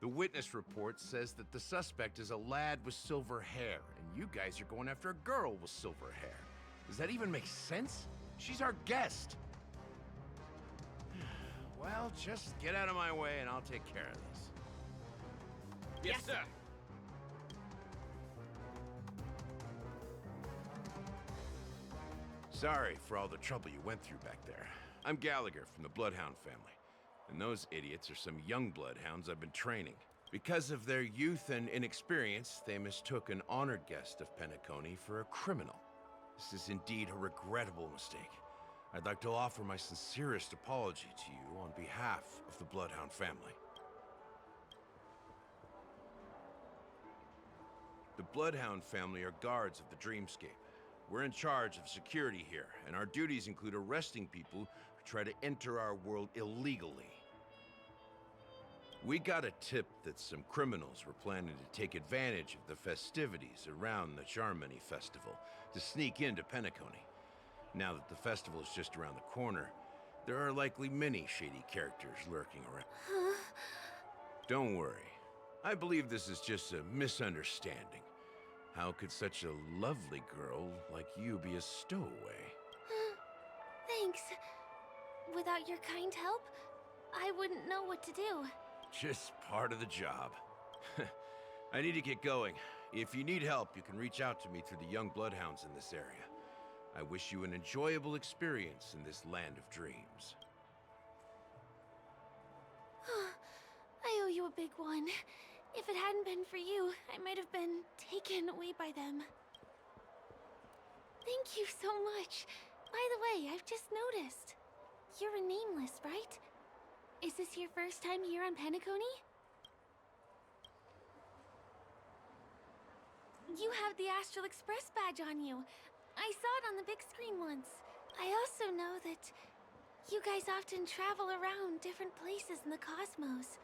The witness report says that the suspect is a lad with silver hair, and you guys are going after a girl with silver hair. Does that even make sense? She's our guest. Well, just get out of my way and I'll take care of this. Yes, sir. Sorry for all the trouble you went through back there. I'm Gallagher from the Bloodhound family. And those idiots are some young bloodhounds I've been training. Because of their youth and inexperience, they mistook an honored guest of Penacony for a criminal. This is indeed a regrettable mistake. I'd like to offer my sincerest apology to you on behalf of the Bloodhound family. The Bloodhound family are guards of the Dreamscape. We're in charge of security here, and our duties include arresting people who try to enter our world illegally. We got a tip that some criminals were planning to take advantage of the festivities around the Charmony Festival to sneak into Penacony. Now that the festival is just around the corner, there are likely many shady characters lurking around. Don't worry. I believe this is just a misunderstanding. How could such a lovely girl like you be a stowaway? Thanks. Without your kind help, I wouldn't know what to do. Just part of the job. I need to get going. If you need help, you can reach out to me through the young bloodhounds in this area. I wish you an enjoyable experience in this land of dreams. I owe you a big one. If it hadn't been for you, I might have been taken away by them. Thank you so much. By the way, I've just noticed. You're a nameless, right? Is this your first time here on Penacony? You have the Astral Express badge on you. I saw it on the big screen once. I also know that you guys often travel around different places in the cosmos.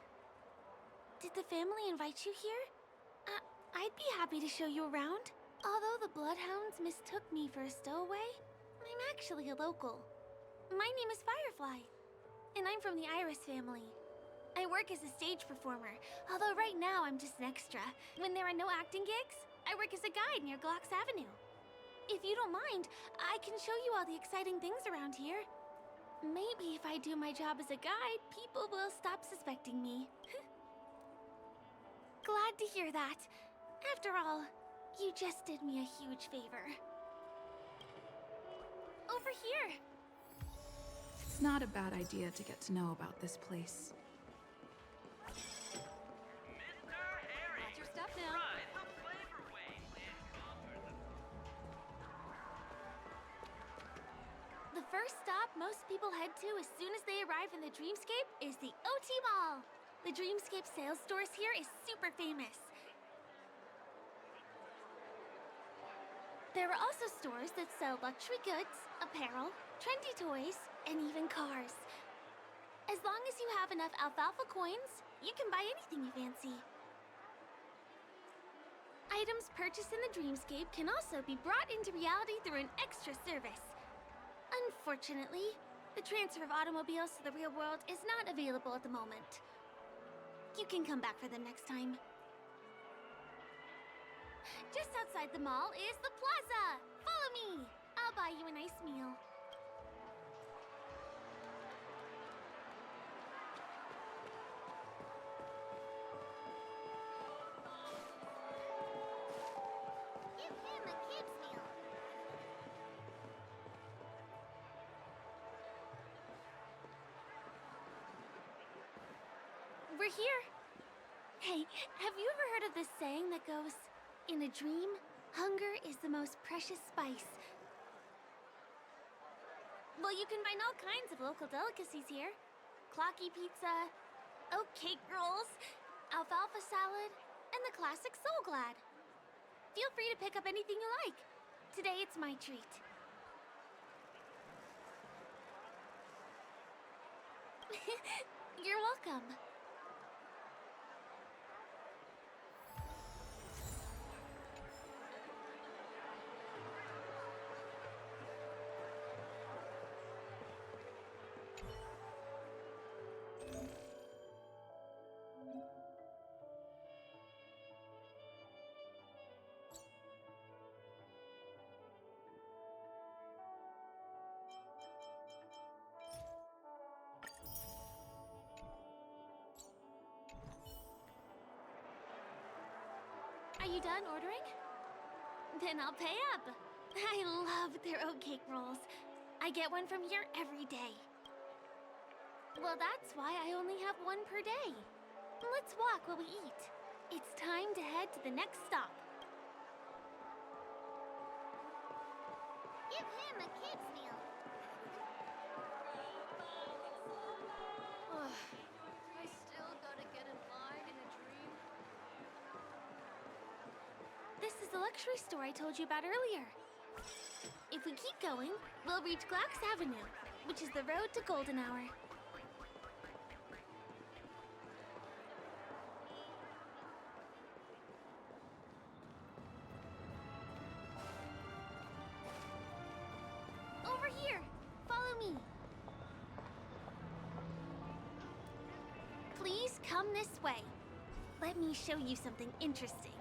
Did the family invite you here? I'd be happy to show you around. Although the Bloodhounds mistook me for a stowaway, I'm actually a local. My name is Firefly, and I'm from the Iris family. I work as a stage performer, although right now I'm just an extra. When there are no acting gigs, I work as a guide near Glox Avenue. If you don't mind, I can show you all the exciting things around here. Maybe if I do my job as a guide, people will stop suspecting me. Glad to hear that. After all, you just did me a huge favor. Over here! It's not a bad idea to get to know about this place. Watch your step now. The first stop most people head to as soon as they arrive in the Dreamscape is the OT Mall. The Dreamscape sales stores here is super famous. There are also stores that sell luxury goods, apparel, trendy toys, and even cars. As long as you have enough alfalfa coins, you can buy anything you fancy. Items purchased in the Dreamscape can also be brought into reality through an extra service. Unfortunately, the transfer of automobiles to the real world is not available at the moment. You can come back for them next time. Just outside the mall is the plaza! Follow me! I'll buy you a nice meal. Give him a kid's meal. We're here. Hey, have you ever heard of this saying that goes, "In a dream, hunger is the most precious spice"? Well, you can find all kinds of local delicacies here. Clocky pizza, oat cake rolls, alfalfa salad, and the classic Soul Glad. Feel free to pick up anything you like. Today it's my treat. You're welcome. Are you done ordering? Then I'll pay up. I love their oat cake rolls. I get one from here every day. Well, that's why I only have one per day. Let's walk while we eat. It's time to head to the next stop. Give him a kid's meal. I still gotta get in line in a dream. This is the luxury store I told you about earlier. If we keep going, we'll reach Glox Avenue, which is the road to Golden Hour. Over here! Follow me! Please come this way. Let me show you something interesting.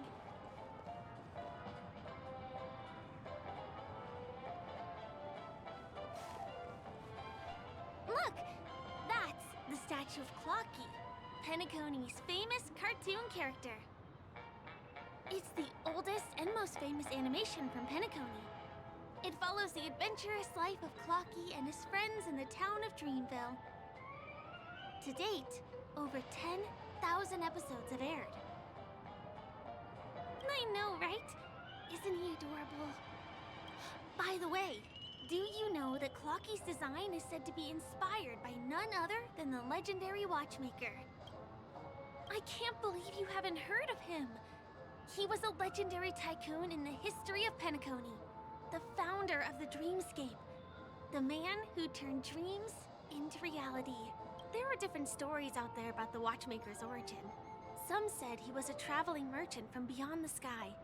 Look! That's the statue of Clocky, Penacony's famous cartoon character. It's the oldest and most famous animation from Penacony. It follows the adventurous life of Clocky and his friends in the town of Dreamville. To date, over 10,000 episodes have aired. I know, right? Isn't he adorable? By the way, do you know that Clocky's design is said to be inspired by none other than the legendary Watchmaker? I can't believe you haven't heard of him. He was a legendary tycoon in the history of Penacony, the founder of the Dreamscape, the man who turned dreams into reality. There are different stories out there about the Watchmaker's origin. Some said he was a traveling merchant from beyond the sky.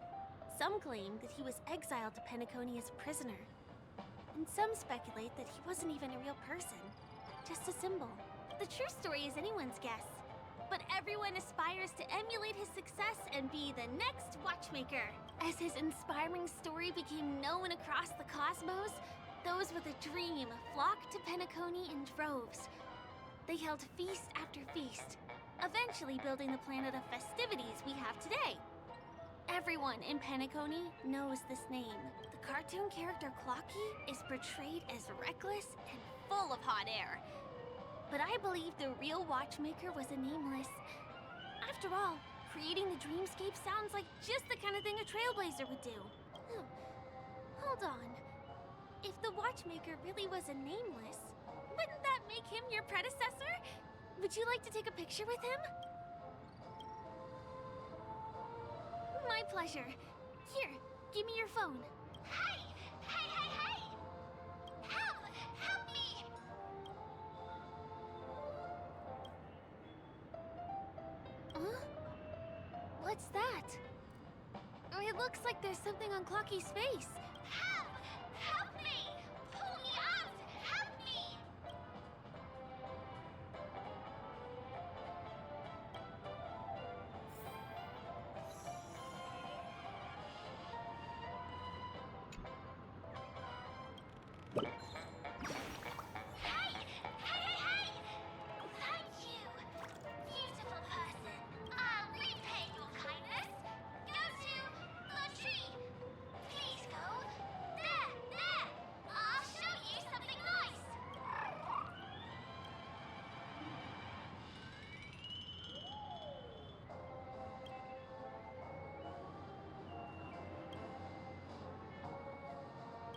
Some claim that he was exiled to Penacony as a prisoner. And some speculate that he wasn't even a real person, just a symbol. The true story is anyone's guess, but everyone aspires to emulate his success and be the next Watchmaker. As his inspiring story became known across the cosmos, those with a dream flocked to Penacony in droves. They held feast after feast, eventually building the planet of festivities we have today. Everyone in Penacony knows this name. The cartoon character Clocky is portrayed as reckless and full of hot air. But I believe the real Watchmaker was a nameless. After all, creating the Dreamscape sounds like just the kind of thing a Trailblazer would do. Hold on. If the Watchmaker really was a nameless, wouldn't that make him your predecessor? Would you like to take a picture with him? My pleasure. Here, give me your phone. Hey! Hey, hey, hey! Help! Help me! Huh? What's that? It looks like there's something on Clocky's face. Help! Help me! Pull me out! Help me! Hey! Hey, hey, hey! Thank you, beautiful person. I'll repay your kindness. Go to the tree. Please go. There! I'll show you something nice.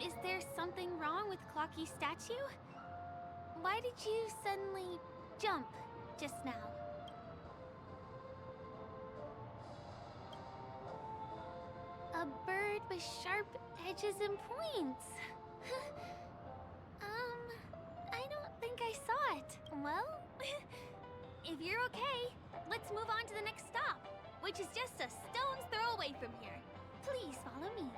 Is there something wrong with Clocky's statue? Why did you suddenly jump just now? A bird with sharp edges and points. I don't think I saw it. Well, if you're okay, let's move on to the next stop, which is just a stone's throw away from here. Please follow me.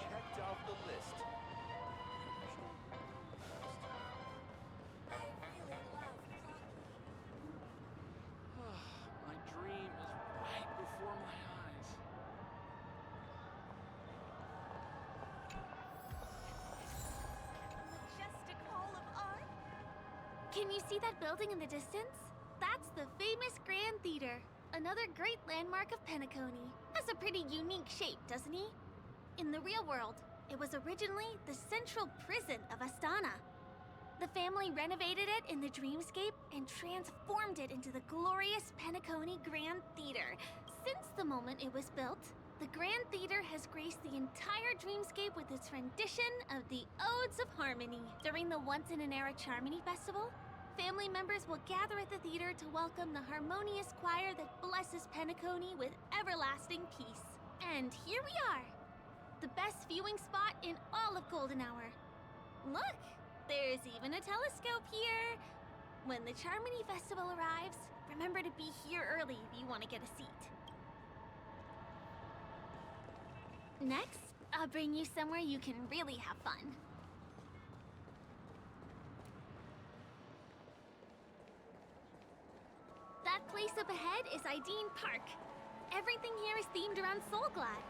Checked off the list. My dream is right before my eyes. Majestic Hall of Art? Can you see that building in the distance? That's the famous Grand Theater, another great landmark of Penacony. Has a pretty unique shape, doesn't he? In the real world, it was originally the central prison of Astana. The family renovated it in the Dreamscape and transformed it into the glorious Penacony Grand Theater. Since the moment it was built, the Grand Theater has graced the entire Dreamscape with its rendition of the Odes of Harmony. During the once-in-an-era Charmony Festival, family members will gather at the theater to welcome the harmonious choir that blesses Penacony with everlasting peace. And here we are, the best viewing spot in all of Golden Hour. Look, there's even a telescope here. When the Charmony Festival arrives, remember to be here early if you want to get a seat. Next, I'll bring you somewhere you can really have fun. That place up ahead is Ideen Park. Everything here is themed around Soulglad.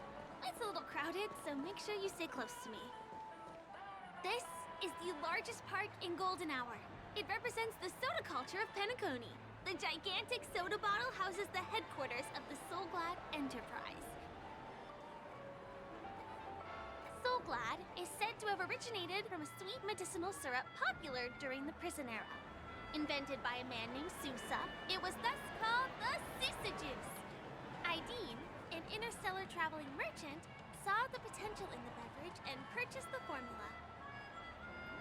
It's a little crowded, so make sure you stay close to me. This is the largest park in Golden Hour. It represents the soda culture of Penacony. The gigantic soda bottle houses the headquarters of the Soulglad Enterprise. Soulglad is said to have originated from a sweet medicinal syrup popular during the prison era. Invented by a man named Sousa, it was thus called the Sousa Juice. Ideen, an interstellar traveling merchant, saw the potential in the beverage and purchased the formula.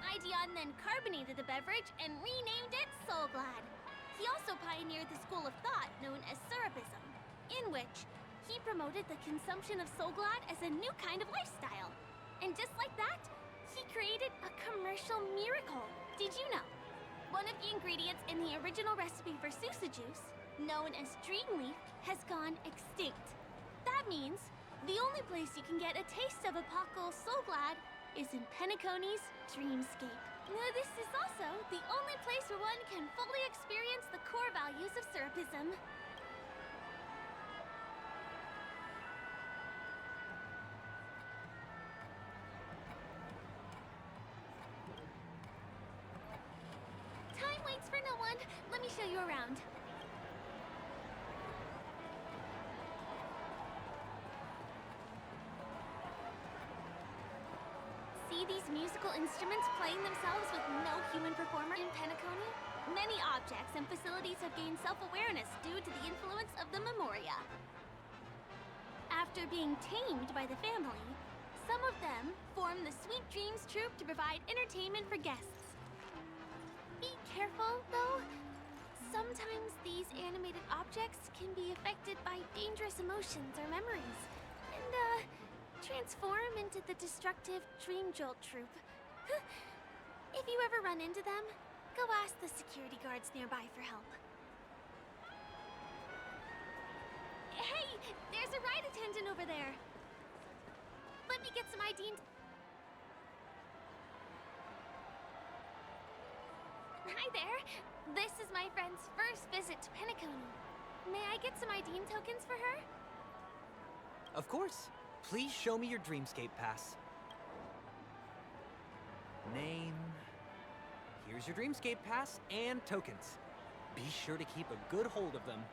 Ideon then carbonated the beverage and renamed it Soulglad. He also pioneered the school of thought known as Syrupism, in which he promoted the consumption of Soulglad as a new kind of lifestyle. And just like that, he created a commercial miracle. Did you know? One of the ingredients in the original recipe for Sousa Juice, known as Dreamleaf, has gone extinct. That means the only place you can get a taste of Apocal Soulglad is in Penacony's Dreamscape. Now, this is also the only place where one can fully experience the core values of Syrupism. Time waits for no one. Let me show you around. See these musical instruments playing themselves with no human performer in Penacony? Many objects and facilities have gained self-awareness due to the influence of the Memoria. After being tamed by the family, some of them form the Sweet Dreams Troupe to provide entertainment for guests. Be careful, though. Sometimes these animated objects can be affected by dangerous emotions or memories, and, transform into the destructive Dream Jolt Troupe. If you ever run into them, go ask the security guards nearby for help. Hey, there's a ride attendant over there. Let me get some ID. Hi there. This is my friend's first visit to Penacony. May I get some ID tokens for her? Of course. Please show me your Dreamscape pass. Name. Here's your Dreamscape pass and tokens. Be sure to keep a good hold of them.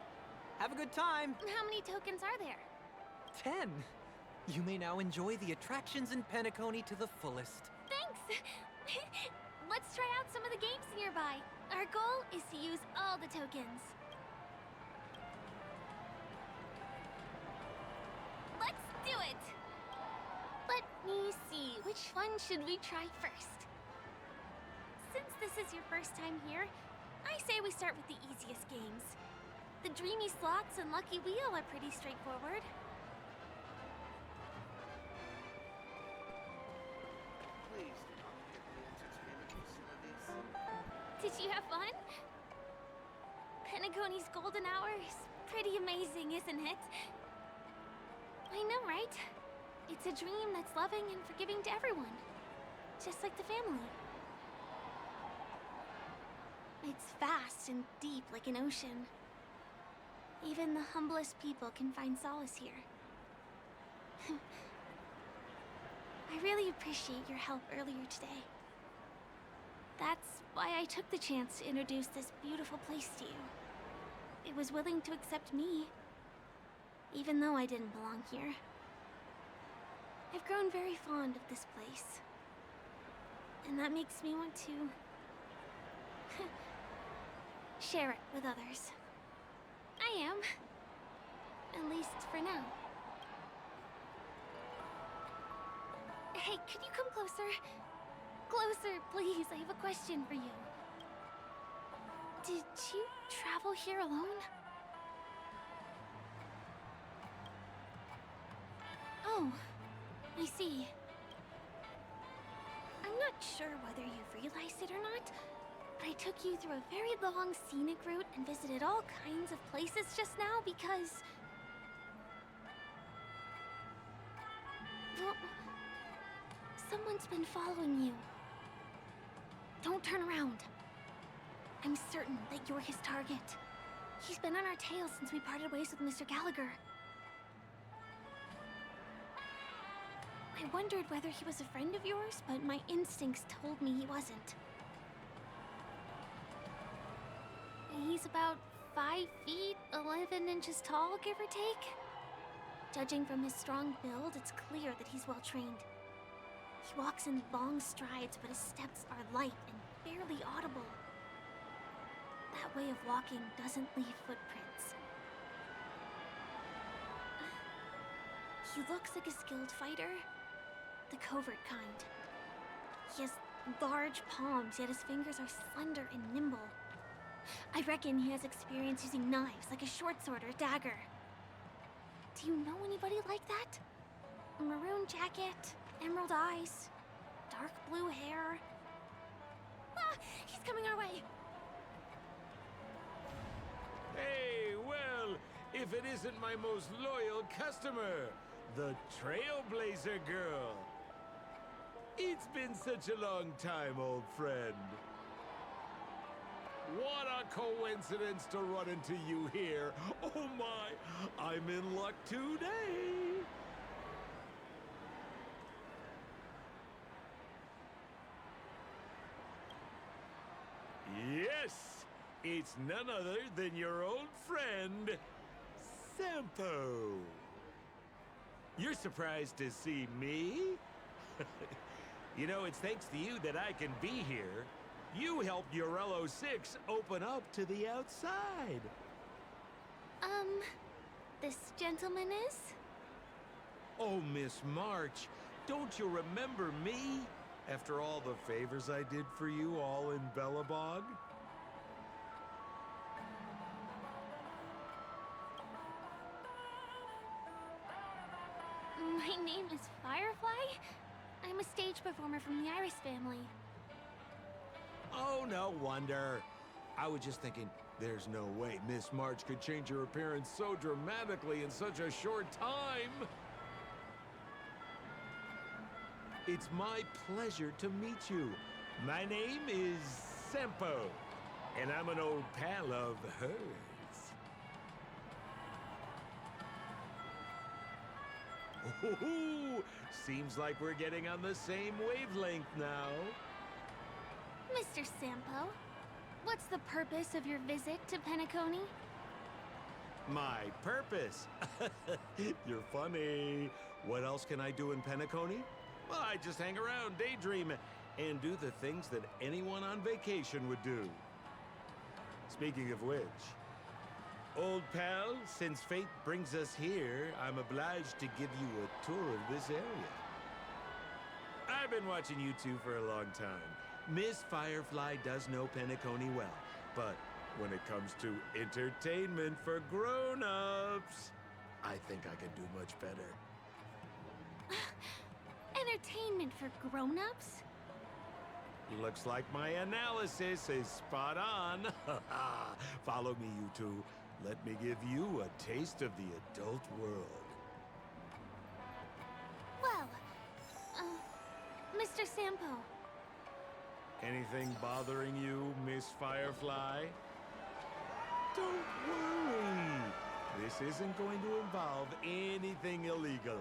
Have a good time! How many tokens are there? 10! You may now enjoy the attractions in Penacony to the fullest. Thanks! Let's try out some of the games nearby. Our goal is to use all the tokens. Let's do it! Let me see, which one should we try first? Since this is your first time here, I say we start with the easiest games. The Dreamy Slots and Lucky Wheel are pretty straightforward. Please do not give me entertainment facilities. Did you have fun? Penacony's golden hour is pretty amazing, isn't it? I know, right? It's a dream that's loving and forgiving to everyone. Just like the family. It's vast and deep like an ocean. Even the humblest people can find solace here. I really appreciate your help earlier today. That's why I took the chance to introduce this beautiful place to you. It was willing to accept me, even though I didn't belong here. I've grown very fond of this place. And that makes me want to share it with others. I am. At least for now. Hey, could you come closer? Closer, please. I have a question for you. Did you travel here alone? Oh, I see. I'm not sure whether you've realized it or not, but I took you through a very long scenic route and visited all kinds of places just now because... well, someone's been following you. Don't turn around. I'm certain that you're his target. He's been on our tail since we parted ways with Mr. Gallagher. I wondered whether he was a friend of yours, but my instincts told me he wasn't. He's about 5 feet, 11 inches tall, give or take. Judging from his strong build, it's clear that he's well trained. He walks in long strides, but his steps are light and barely audible. That way of walking doesn't leave footprints. He looks like a skilled fighter, the covert kind. He has large palms, yet his fingers are slender and nimble. I reckon he has experience using knives, like a short sword or dagger. Do you know anybody like that? A maroon jacket, emerald eyes, dark blue hair. Ah! He's coming our way! Hey, well, if it isn't my most loyal customer, the Trailblazer Girl. It's been such a long time, old friend. What a coincidence to run into you here. Oh my, I'm in luck today. Yes, it's none other than your old friend, Sampo. You're surprised to see me? You know, it's thanks to you that I can be here. You helped Urello 6 open up to the outside. This gentleman is? Oh, Miss March, don't you remember me? After all the favors I did for you all in Belobog? My name is Firefly. I'm a stage performer from the Iris family. Oh, no wonder. I was just thinking, there's no way Miss March could change her appearance so dramatically in such a short time. It's my pleasure to meet you. My name is Sampo, and I'm an old pal of hers. Ooh, seems like we're getting on the same wavelength now. Mr. Sampo, what's the purpose of your visit to Penacony? My purpose? You're funny. What else can I do in Penacony? Well, I just hang around, daydream, and do the things that anyone on vacation would do. Speaking of which, old pal, since fate brings us here, I'm obliged to give you a tour of this area. I've been watching you two for a long time. Miss Firefly does know Penacony well, but when it comes to entertainment for grown-ups, I think I can do much better. Entertainment for grown-ups? Looks like my analysis is spot on. Follow me, you two. Let me give you a taste of the adult world. Well, Mr. Sampo. Anything bothering you, Miss Firefly? Don't worry. This isn't going to involve anything illegal.